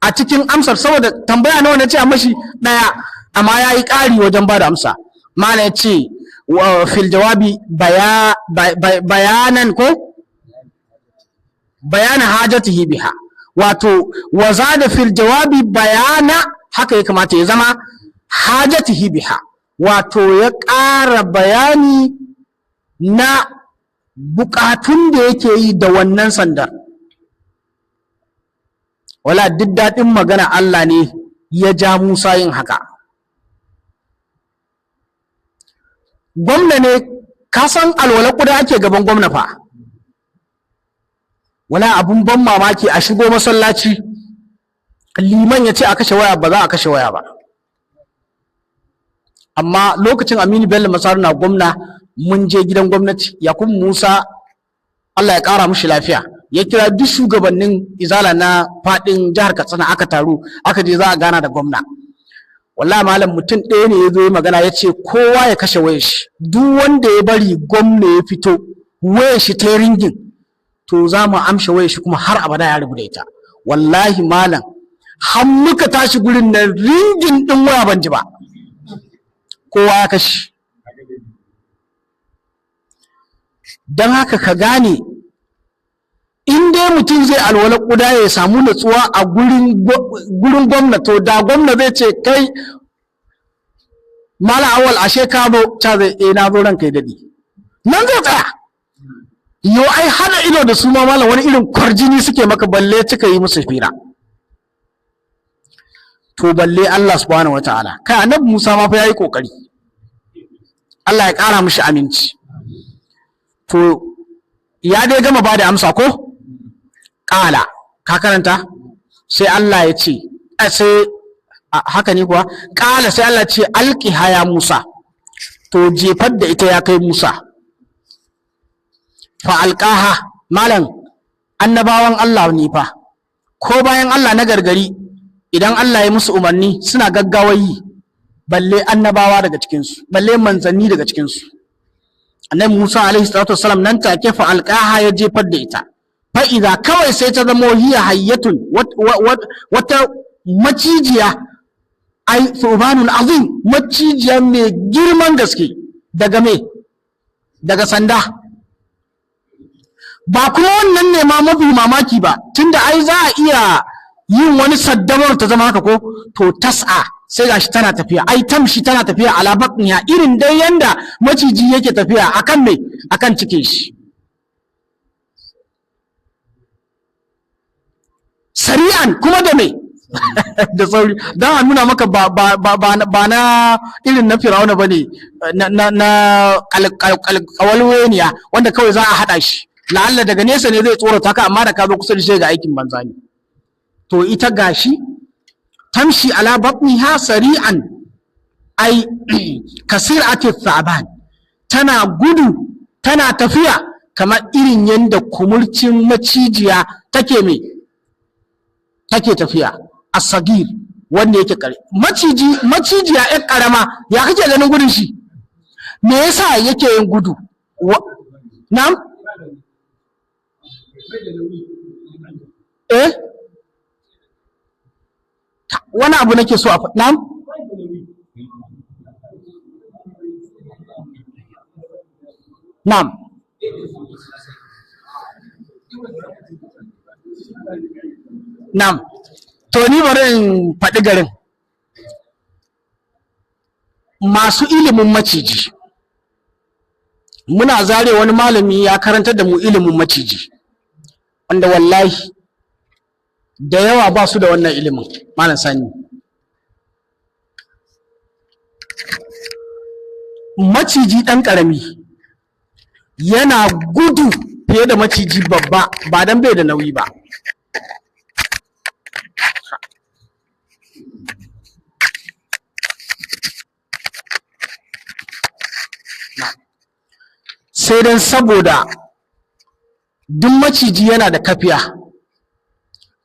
a cikin amsar, saboda tambaya nawa nace a mashi daya amma yayi ƙari wajen bada amsa. Mala yace wa fil jawabi bayanan ko bayana hajatihi biha, wato wa zada fil jawabi bayana, haka ya kamata ya zama hajatihi biha, wato ya ƙara bayani na bukatun da yake yi da wannan sandar. Wala duk daɗin magana Allah ne ya ja Musa yin haka. Gwamna ne, ka san alwala kuda ake gaban gwamna fa. Wala abun ban mamaki, a shigo masallaci liman ya ce a kashe waya, ba za a kashe waya ba. Amma lokacin Aminu Bello Masar na gwamna, mun je gidan gwamnati, Yakubu Musa Allah ya ƙara mushi lafiya, ya kira duk shugabannin izala na faɗin jihar Katsina, aka taru, aka je za a gana da gwamna. Wallahi malam, mutum ɗaya ne ya zo ya magana, ya ce kowa ya kashe wayar shi, duk wanda ya bari gwamna ya fito wayar shi ta ringin, to za mu amshe wayar shi kuma har abada ya rubuta ita. Wallahi malam, har muka tashi gurin na ringin ɗin waya ban ji ba, kowa ya kashe. Don haka ka gane, in dai mutum zai alwala kuda ya samu natsuwa a gurin gwamna, to da gwamna zai ce kai mala awal ashe ka zo, ta zai na zo ranka ya dadi, nan zai tsaya. Yo ai hana ido da su ma malam wani irin kwarjini suke maka, balle cika yi musu fira, to balle Allah subhanahu wataala. Kai annabi Musa ma fa yayi kokari, Allah ya kara mishi aminci. To ya dai gama ba da amsa ko? Ƙala, ka karanta? Sai Allah ya ce, sai haka ne kuwa? Ƙala sai Allah ce, alƙiha ya Musa, to jefar da ita ya kai Musa. Fa alƙaha, malam, annabawan Allah ne fa, ko bayan Allah na gargari, idan Allah ya musu umarni suna gaggawayi, balle annabawa daga cikinsu, balle manzanni daga cikinsu. Annabi Musa alaihi salatu wassalam nan take fa alqaha ya jefar da ita, fa idza kawai sai ta zama hiya hayyatun, wata macijiya, ai thubanun azim, macijiya mai girman gaske, daga me, daga sanda. Ba kuma wannan ne ma mafi mamaki ba, tunda ai za a iya yin wani saddamar ta zama haka ko, to tas'a, sai gashi tana tafiya, ai tamshi tana tafiya ala batniha, irin dai yanda maciji yake tafiya akan me, akan cikin shi. Sari'an, kuma da me da sauri, don a nuna maka ba na irin na Firawuna ba ne, na kawalweniya wanda kawai za a haɗa shi, la'alla daga nesa ne zai tsorata ka, amma da ka zo kusa da shi ga aikin banza ne. To ita gashi tamshi ala batniha sari'an, ai kasir'ati thaban, tana gudu, tana tafiya kamar irin yanda kumurcin macijiya take me, take tafiya. As-sagir, wanda yake kare macijiya ƴar karama, ya kake ganin gudun shi? Me yasa yake yin gudu? Na'am, wani abu nake so a faɗa. Na'am, na'am, na'am to ni bari in faɗi garin masu ilimin maciji. Muna zare wani malami ya karantar da mu ilimin maciji wanda wallahi da yawa ba su da wannan ilimin. Malam Sani, maciji ɗan ƙarami yana gudu fiye da maciji babba ba dan bai da nauyi ba. Sai dan saboda duk maciji yana da kafiya,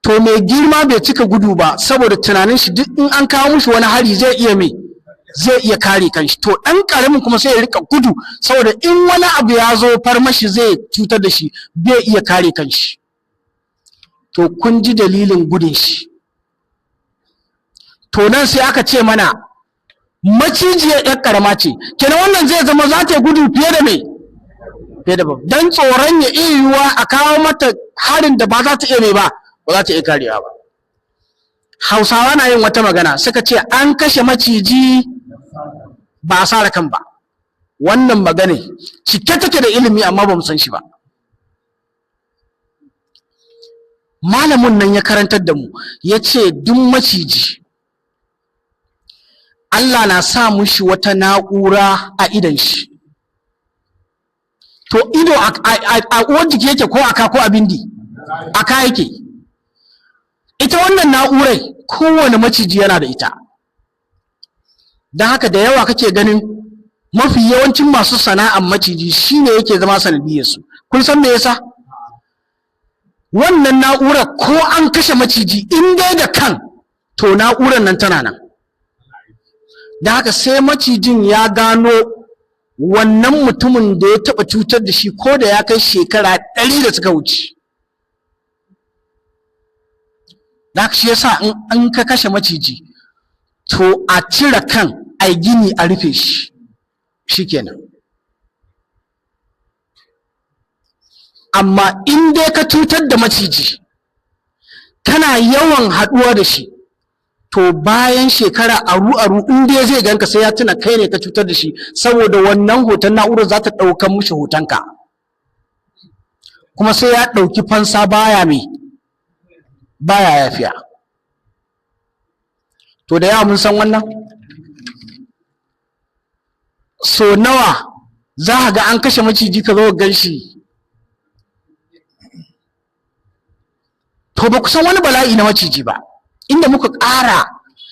to mai girma bai cika gudu ba saboda tunanin shi duk in an kawo mishi wani hari zai iya kare kanshi. To ɗan ƙaramin kuma sai ya rika gudu saboda in wani abu ya zo farmashi zai cutar da shi bai iya kare kanshi. To kun ji dalilin gudun shi. To nan sai aka ce mana macijiyar ƴar ƙarama ce, kenan wannan zai zama za ta gudu fiye da mai dan tsoron ya iya yiwuwa a kawo mata harin da ba za ta iya mai ba za ta iya karewa ba. Hausawa na yin wata magana suka ce an kashe maciji ba a sare kan ba. Wannan magana cike take da ilimi amma ba mu san shi ba. Malamin nan ya karantar da mu ya ce duk maciji Allah na sa mushi wata na'ura a idan shi. To ido a uwar jiki yake ko aka ko a bindi? Aka yake. Ita wannan na'urai kowane maciji yana da ita. Don haka da yawa kake ganin mafi yawancin masu sana'an maciji shine yake zama sanadiyar su. Kun san me yasa? Wannan na'urar ko an kashe maciji in dai da kan, to na'urar nan tana nan. Don haka sai macijin ya gano wannan mutumin da ya taɓa cutar da shi ko da ya kai shekara 100 da suka wuce. Da shi yasa in an ka kashe maciji to a cire kan ai gini a rufe shi shikenan. Amma in dai ka cutar da maciji kana yawan haɗuwa da shi, to bayan shekara aru in dai zai ganka sai ya tuna kai ne ka cutar da shi saboda wannan hoton na'urar za ta ɗaukan mishi hotonka kuma sai ya ɗauki fansa baya yafiya. To da yawa mun san wannan. So nawa za ka ga an kashe maciji ka zo gan shi, to ba ku san wani bala'i na maciji ba, inda muka ƙara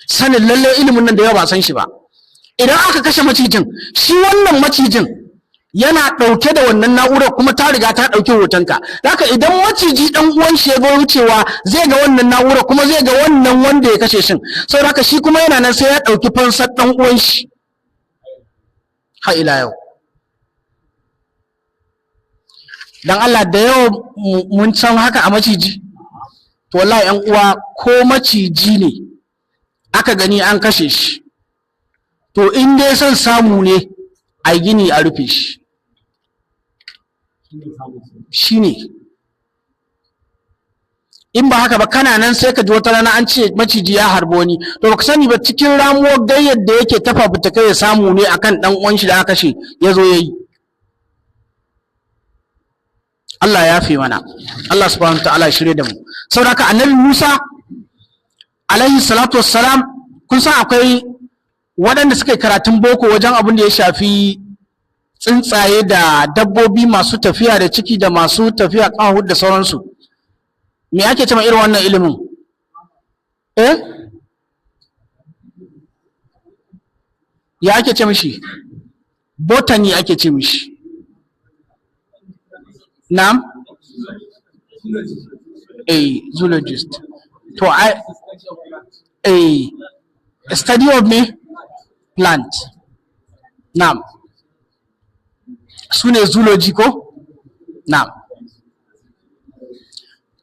sanin lalle ilimin nan da yawa ba san shi ba. Idan aka kashe macijin, shi wannan macijin yana ɗauke da wannan na'urar kuma ta riga ta ɗauki hotonka. Haka idan maciji ɗan uwan shi ya ga wucewa zai ga wannan na'urar kuma zai ga wannan wanda ya kashe shin. Saboda haka shi kuma yana nan sai ya ɗauki fansar ɗan uwan shi. Ha ila yau. Dan Allah da yau mun san haka a maciji. To wallahi ƴan uwa ko maciji ne aka gani an kashe shi, to in dai son samu ne a gini a rufe shi shine. In ba haka ba kana nan sai ka ji wata rana an ce maciji ya harbo ni, to baka sani ba cikin ramuwar gayyar da yake tafa fita kai ya samu ne akan dan uwan shi da aka kashe yazo yayi. Allah ya fi mana, Allah subhanahu wa ta'ala ya shirye da mu. Saboda haka annabi Musa alaihi salatu wassalam, kun san akwai waɗanda suka yi karatun boko wajen abin da ya shafi tsuntsaye da dabbobi masu tafiya da ciki da masu tafiya ƙahu da sauransu. Me ake cewa irin wannan ilimin? Ya ake ce mishi? Botany ake ce mishi. Na'am? Zoologist. To study of me plant. Na'am. Su ne zoology ko? Na'am.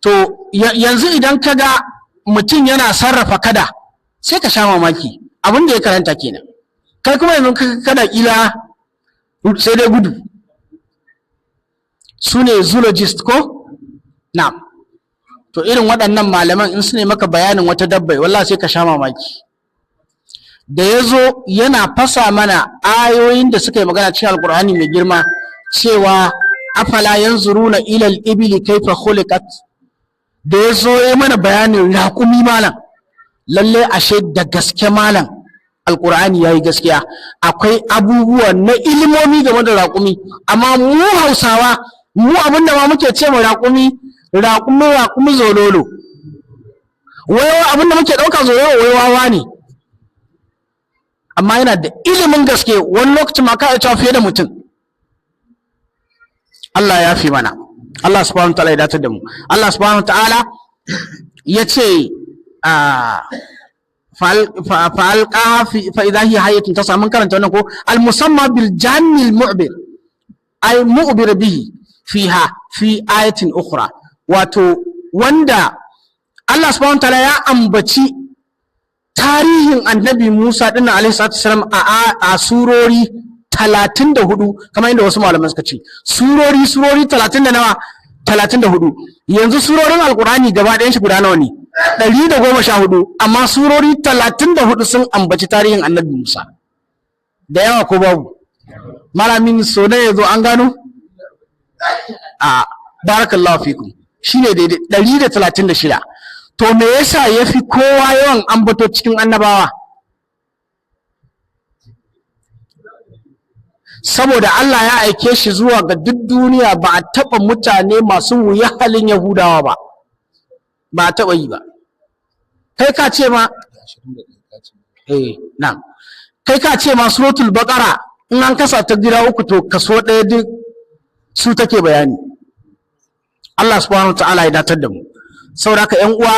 To yanzu idan ka ga mutum yana sarrafa kada sai ka sha mamaki, abin da ya karanta kenan. Kai kuma yanzu kada kila sai dai gudu. Su ne zoologist ko? Na'am. To to irin waɗannan malaman in su ne maka bayanin wata dabbai wallahi sai ka sha mamaki. Da ya zo yana fasa mana ayoyin da suka yi magana cikin alkur'ani mai girma cewa afala yanzuruna ilal ibili kaifa khuliqat, da ya zo ya mana bayanin raƙumi malam, lalle ashe da gaske malam alkur'ani yayi gaskiya, akwai abubuwa na ilimomi game da raƙumi, amma mu Hausawa mu abinda ma muke ce mu raƙumi zololo, wai abinda muke ɗauka zololo wai wawa ne, amma yana da ilimin gaske, wani lokacin ma ka ita fiye da mutum. Allah ya fi mana, Allah subhanahu wa ta'ala ya dace da mu. Allah subhanahu wa ta'ala ya ce fa'alqaha fa idha hiya hayyatun tas'a, mun karanta wannan ko, al musamma bil janni al mu'bir ay mu'bir bihi fiha fi ayatin ukhra, wato wanda Allah subhanahu wa ta'ala ya ambaci tarihin annabi Musa dinnan alaihi salatu wasalam a surori 34, kamar inda wasu malaman suka ce surori 30 da nawa 34. yanzu surorin alkurani gaba ɗayan shi guda nawa ne? 114, amma surori 34 sun ambaci tarihin annabi Musa. Da yawa ko babu? Malamin so ne yazo an gano? Barakallahu fikum, shine daidai 136. To me yasa yafi kowa yawan ambato cikin annabawa? Saboda Allah ya aike shi zuwa ga duk duniya, ba a taɓa mutane masu wuya halin Yahudawa ba a taɓa yi ba. Kai ka ce ma kai ka ce ma suratul baqara in an kasa ta gida uku to kaso ɗaya duk su take bayani. Allah subhanahu wataala ya datar da mu. Saboda haka ƴan uwa,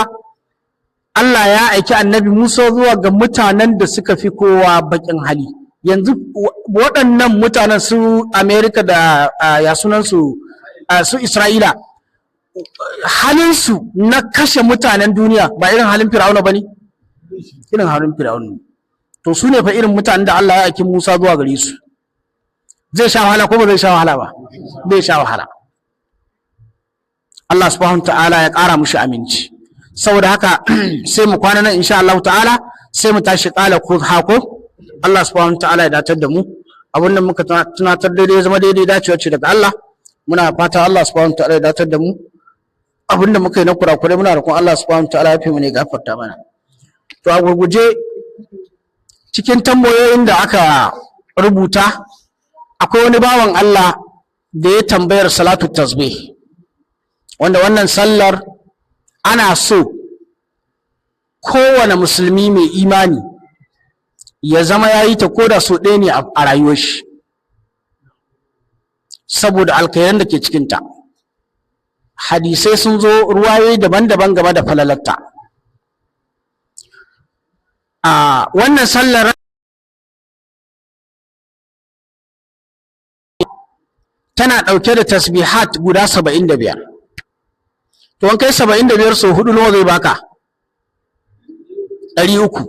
Allah ya aiki annabi Musa zuwa ga mutanen da suka fi kowa baƙin hali. Yanzu waɗannan mutanen su Amerika da ya sunansu su Isra'ila, halinsu na kashe mutanen duniya ba irin halin Fir'auna ba ne? Irin halin Fir'auna. To su ne fa irin mutanen da Allah ya aiki Musa zuwa gare su. Zai sha wahala ko ba zai sha wahala ba? Zai sha wahala. Allah subhanahu ta'ala ya ƙara mushi aminci. Saboda haka sai mu kwana nan insha Allah ta'ala, sai mu tashi ƙala ko hako. Allah subhanahu ta'ala ya datar da mu, abin da muka tunatar daidai zama daidai dacewa ce daga Allah. Muna fata Allah subhanahu ta'ala ya datar da mu, abin da muka yi na kurakurai muna roƙon Allah subhanahu ta'ala ya fi mu ne gafarta mana. To a gurguje cikin tambayoyin da aka rubuta, akwai wani bawan Allah da ya tambayar salatu tasbih, wanda wannan sallar ana so kowane musulmi mai imani ya zama ya yi ta koda so ɗaya ne a rayuwar shi, saboda alkhairan da ke cikinta. Hadisai sun zo ruwayoyi daban-daban game da falalarta. Wannan sallar tana ɗauke da tasbihat guda 75. To an kai 75 so 4 nawa zai baka? 300.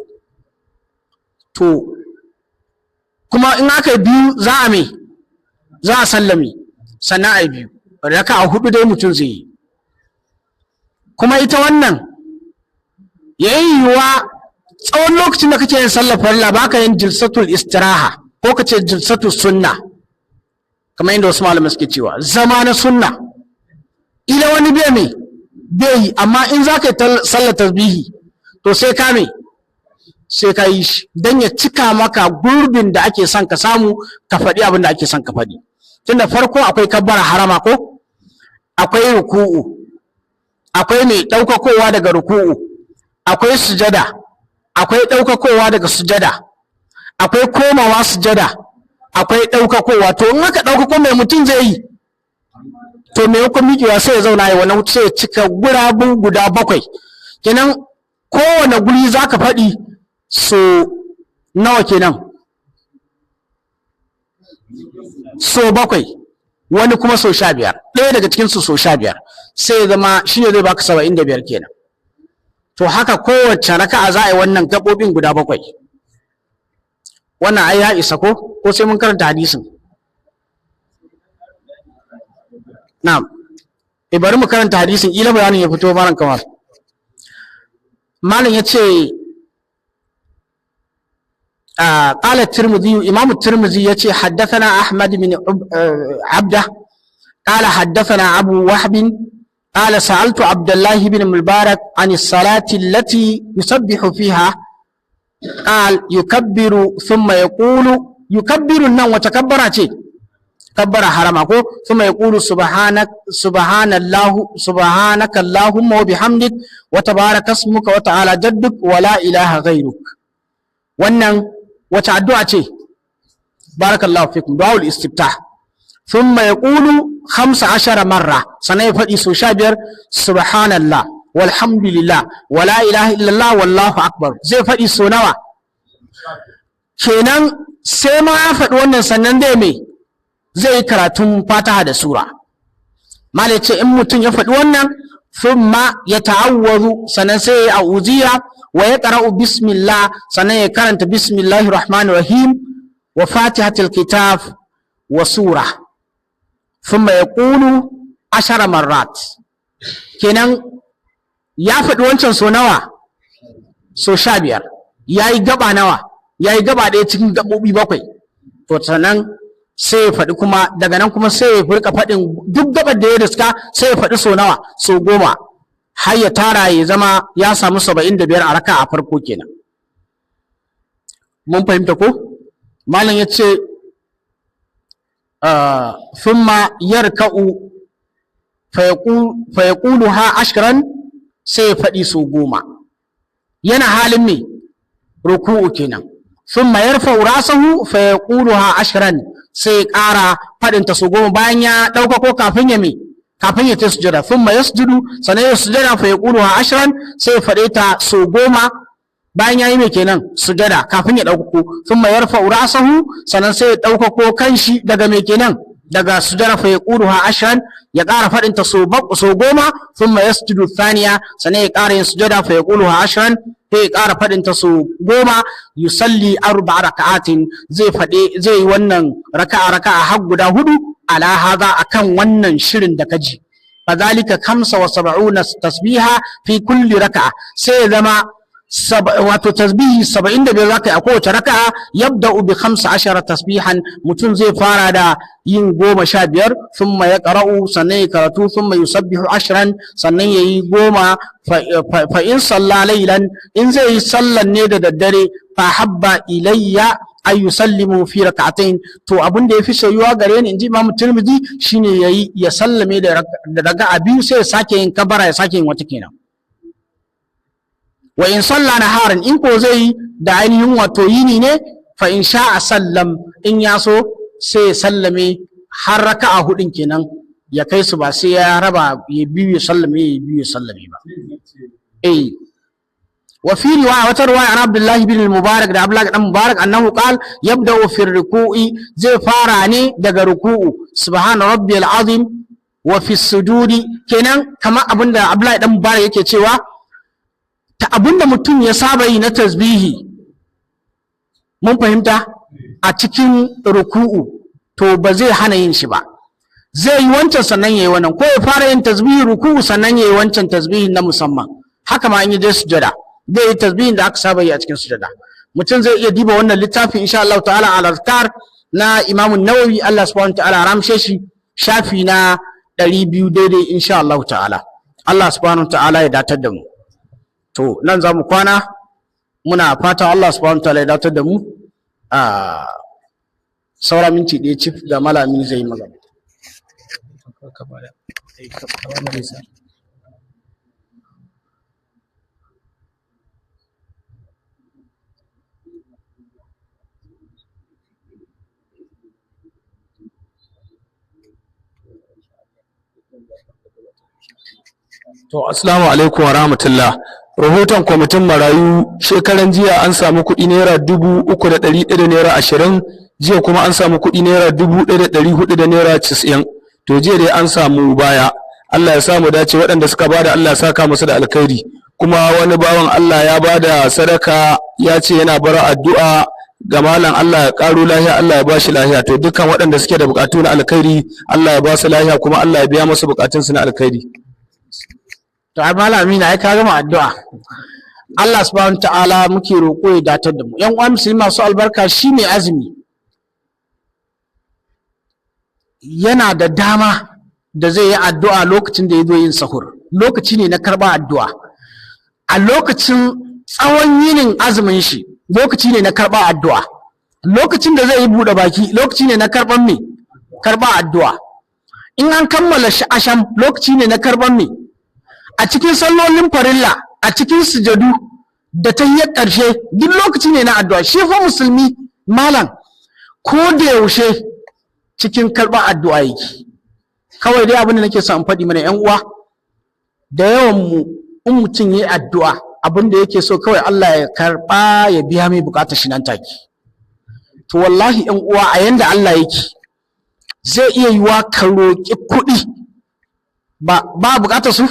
To kuma in aka yi biyu za a sallame, sannan a yi biyu, raka a 4 dai mutum zai yi. Kuma ita wannan yayin yiwuwa tsawon lokacin da kake yin sallar farilla baka yin jilsatul istiraha ko kace jilsatul sunna, kamar yadda wasu malamai suke cewa zama na sunna. Ila wani bai yi, amma in za ka yi sallar tasbihi to sai ka yi shi don ya cika maka gurbin da ake son ka samu, ka faɗi abin da ake son ka faɗi. Tunda farko akwai kabbara harama ko, akwai ruku'u, akwai mai ɗaukakowa daga ruku'u, akwai sujada, akwai ɗaukakowa daga sujada, akwai komawa sujada, akwai ɗaukakowa. To in aka ɗaukako mai mutum zai yi, to me yakon miƙewa sai ya zauna ya wani wuce sai ya cika gurabun guda 7. Kenan kowane guri za ka faɗi so nawa kenan? So 7, wani kuma so 15, ɗaya daga cikinsu so 15, sai ya zama shi ne zai baka 75 kenan. To haka kowace raka'a za a yi wannan gaɓoɓin guda 7. Wannan ai ya isa ko sai mun karanta hadisin? Na'am. bari mu karanta hadisin ila bayanin ya fito malam kamar malam yace قال الترمذي إمام الترمذي يتي حدثنا أحمد بن عبده قال حدثنا أبو وهب قال سألت عبد الله بن المبارك عن الصلاة التي يسبح فيها قال يكبر ثم يقول يكبر النوم وتكبرت كبر حرمه ثم يقول سبحانك اللهم وبحمدك وتبارك اسمك وتعالى جدك ولا إله غيرك wannan wata addu'a ce barakallahu fikum du'aul istiftah thumma yaqulu 15 marra sanai ya fadi so 15 subhanallah walhamdulillah wala ilaha illallah wallahu akbar zai fadi so nawa kenan sai ma ya fadi wannan sannan zai yi karatun fataha da sura malai ce in mutum ya fadi wannan thumma yata'awwazu sannan sai ya auziya wa yaqra'u bismillah sannan ya karanta bismillahir rahmanir rahim wa fatihatul kitab wa sura thumma yaqulu 10 marrat kenan ya faɗi wancan so nawa so 15 yayi gaba nawa yayi gaba ɗaya cikin gabobi 7 to sannan sai ya faɗi kuma daga nan kuma sai ya furka faɗin duk gabar da ya riska sai ya faɗi so nawa so 10 har ya tara ya zama ya samu 75 a raka a farko kenan mun fahimta ko malam ya ce thumma yarka'u fa yaquluha 10 sai ya faɗi so 10 yana halin me ruku'u kenan thumma yarfa'u rasahu fa yaquluha 10 sai ya ƙara faɗin ta so 10 bayan ya ɗauka ko kafin ya ta sujada thumma yasjudu sannan ya sujada fa yaquluha 10 sai ya faɗe ta so 10 bayan yayi me kenan sujada kafin ya dauko thumma yarfa'u ra'sahu sannan sai ya dauko kanshi daga me kenan daga sujada fa yaquluha 10 ya ƙara faɗin ta so 10 thumma yasjudu thaniya sannan ya ƙara yin sujada fa yaquluha 10 sai ya ƙara faɗin ta so 10 yusalli 4 raka'atin zai yi wannan raka'a har guda 4 ala hada akan wannan shirin da kaji fadhalika 75 tasbiha fi kulli raka'a sai ya zama wato tasbihi 75 zaka yi a kowace raka'a yabda'u bi 15 tasbihan mutum zai fara da yin 15 thumma yaqra'u sannan ya karatu thumma yusabbihu 10 sannan yayi 10 fa in salla laylan in zai yi sallan ne da daddare fa habba ilayya ay yusallimu fi rak'atayn to abin da yafi soyuwa gare ni inji Imam Tirmidhi shine ya sallame da raka'a biyu sai ya sake yin kabara ya sake yin wata kenan wa in salla naharan in ko zai da ainihin wato yini ne fa in sha'a sallam in ya so sai ya sallame har raka'a 4 kenan ya kai su ba sai ya raba ya biyu ya sallame ba وفي رواية وتروى عن عبد الله بن المبارك ده عبد الله بن المبارك أنه قال يبدأ في الركوع زي فاراني دق ركوع سبحان ربي العظيم وفي السجود كنا كما أبن عبد الله بن المبارك يكي تشوا أبن متون يسابي نتزبيه mun fahimta a cikin ruku'u to ba zai hana yin shi ba zai yi wancan sannan yayi wannan ko ya fara yin tasbihi ruku'u sannan yayi wancan tasbihi na musamman haka ma in yi dai sujada zai yi tasbihin da aka saba yi a cikin sujada mutum zai iya diba wannan littafi insha Allah ta'ala al-azkar na Imam an-Nawawi Allah subhanahu wa ta'ala ramshe shi shafi na 200 daidai insha Allah ta'ala Allah subhanahu wa ta'ala ya datar da mu to nan za mu kwana muna fata Allah subhanahu wa ta'ala ya datar da mu a saura minti ɗaya cif da malamin zai yi magana To, assalamu alaikum wa rahmatullah. Rahoton kwamitin marayu shekaran jiya an samu kuɗi naira 3,100 da naira 20, jiya kuma an samu kuɗi naira 1,400 da naira 90. To, jiya dai an samu baya. Allah ya samu dace waɗanda suka bada Allah ya saka musu da alkhairi. Kuma wani bawan Allah ya bada sadaka ya ce yana bara addu'a ga malam Allah ya karo lahiya, Allah ya bashi lahiya. To dukkan waɗanda suke da bukatu na alkhairi Allah ya ba su lahiya kuma Allah ya biya musu bukatun su na alkhairi. To ai malami na ai ka gama addu'a. Allah subhanahu ta'ala muke roƙo ya datar da mu. Yan uwa musulmi masu albarka, shi mai azumi yana da dama da zai yi addu'a lokacin da ya zo yin sahur. Lokaci ne na karɓa addu'a. A lokacin tsawon yinin azumin shi lokaci ne na karɓa addu'a. Lokacin da zai yi buɗe baki lokaci ne na karɓan me? Karɓa addu'a. In an kammala asham lokaci ne na karɓan me? A cikin sallolin farilla, a cikin sujadu da tahiyyar ƙarshe duk lokaci ne na addu'a. Shi fa musulmi malam ko da yaushe cikin karɓa addu'a yake. Kawai dai abin da nake so in faɗi mana ƴan uwa, da yawan mu in mutum yi addu'a abin da yake so kawai Allah ya karɓa ya biya mai bukatar shi nan take. To wallahi ƴan uwa, a yanda Allah yake zai iya yiwa ka roƙi kuɗi ba bukatar su,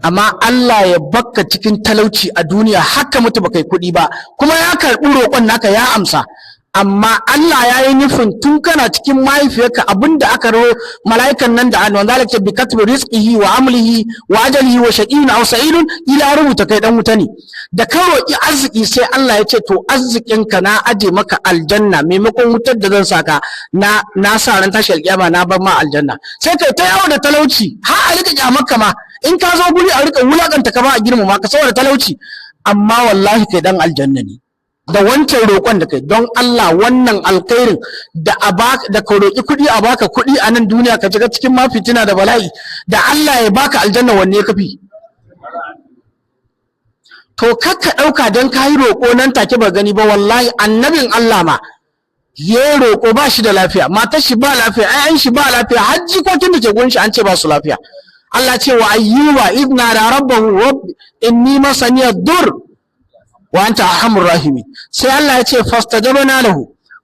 amma Allah ya bakka cikin talauci a duniya haka mutu baka yi kuɗi ba, kuma ya karɓi roƙon naka ya amsa. Amma Allah ya yi nufin tun kana cikin mahaifiyarka abinda aka ro mala'ikan nan da annabi zalika bi katbi rizqihi wa amlihi wa ajalihi wa shaqiyun aw sa'idun ila rubuta kai dan wuta ne. Da ka roƙi arziki sai Allah ya ce to arzikinka na aje maka aljanna maimakon wutar da zan saka na sa ran tashi alƙiyama na bar ma aljanna. Sai kai ta yawo da talauci har a rika kyamarka ma, in ka zo guri a rika wulakanta ka ba a girmama ka saboda talauci, amma wallahi kai dan aljanna ne. Da wancan roƙon da kai don Allah wannan alkhairin da ka roƙi kuɗi a baka kuɗi a nan duniya ka shiga cikin ma fitina da bala'i, da Allah ya baka aljanna wanne ya kafi? To kakka ɗauka don ka yi roƙo nan take ba gani ba, wallahi annabin Allah ma ya roƙo ba shi da lafiya, matar shi ba lafiya, ayyan shi ba lafiya, har jikokin da ke gun shi an ce ba su lafiya. Allah ce wa ayyuba idna da rabbahu rabbi inni masani ad-dur wa anta arhamur rahimin. Sai Allah ya ce fastajabna lahu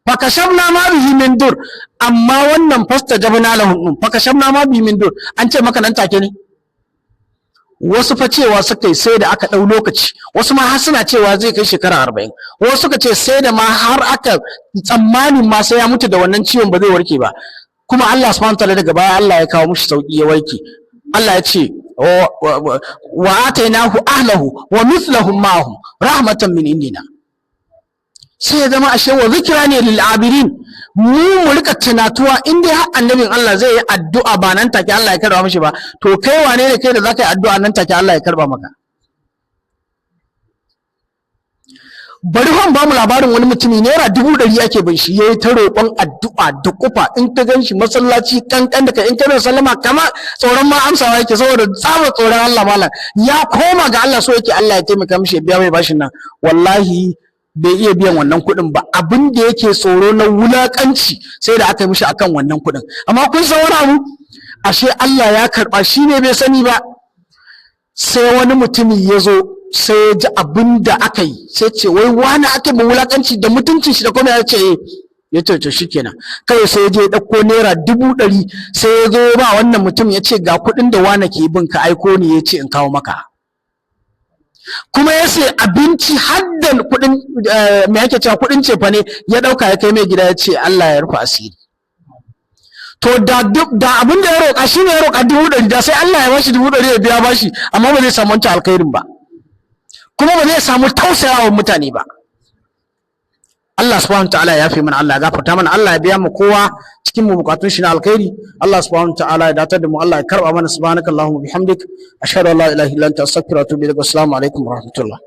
fakashabna ma bihi min dur. Amma wannan fastajabna lahu fakashabna ma bihi min dur an ce maka nan take ne? Wasu fa cewa suka yi sai da aka ɗau lokaci, wasu ma har suna cewa zai kai shekara 40, wasu suka ce sai da ma har aka tsammanin ma sai ya mutu da wannan ciwon ba zai warke ba, kuma Allah subhanahu wa ta'ala daga baya Allah ya kawo mushi sauki ya warke. Allah ya ce wa atainahu ahlahu wa mithlahum ma'ahum rahmatan min indina. Sai ya zama ashe wa zikra ne lil abirin, mu rika tunatuwa in dai har annabin Allah zai yi addu'a ba nan take Allah ya karba mishi ba, to kai wane ne kai da zaka yi addu'a nan take Allah ya karba maka? Bari hon ba mu labarin wani mutumi naira 100 ake bin shi, yayi ta roƙon addu'a da kufa, in ka ganshi masallaci kankan da kai in kai sallama kama tsoron ma amsawa yake saboda tsaba tsoron Allah malam, ya koma ga Allah so yake Allah ya taimaka mishi ya biya mai bashin nan. Wallahi bai iya biyan wannan kuɗin ba, abin da yake tsoro na wulakanci sai da aka yi mishi akan wannan kuɗin. Amma kun san wani abu, ashe Allah ya karɓa, shi ne bai sani ba. Sai wani mutumi ya zo sai ya ji abin da aka yi, sai ce wai wani aka yi wulakanci da mutuncin shi da kuma ya ce ya ce shi kenan. Kai sai ya je ya ɗauko naira 100 sai ya zo ba wannan mutum ya ce ga kuɗin da wani ke bin ka aiko ni ya ce in kawo maka. Kuma ya sai abinci har da kuɗin me yake cewa kuɗin cefa ne ya ɗauka ya kai mai gida ya ce Allah ya rufe asiri. To da abin da ya roƙa shi ne ya roƙa 100 da sai Allah ya bashi 100 ya biya bashi, amma ba zai samu wancan alkhairin ba, kuma ba zai samu tausayawa mutane ba. Allah subhanahu wataala ya yafe mana, Allah ya gafarta mana, Allah ya biya mu kowa cikin mu bukatun shi na alkhairi. Allah subhanahu wataala ya datar da mu, Allah ya karba mana. Subhanakallahumma bihamdik ashhadu an la ilaha illa anta astaghfiruka wa atubu ilaik. Assalamu alaikum wa rahmatullah.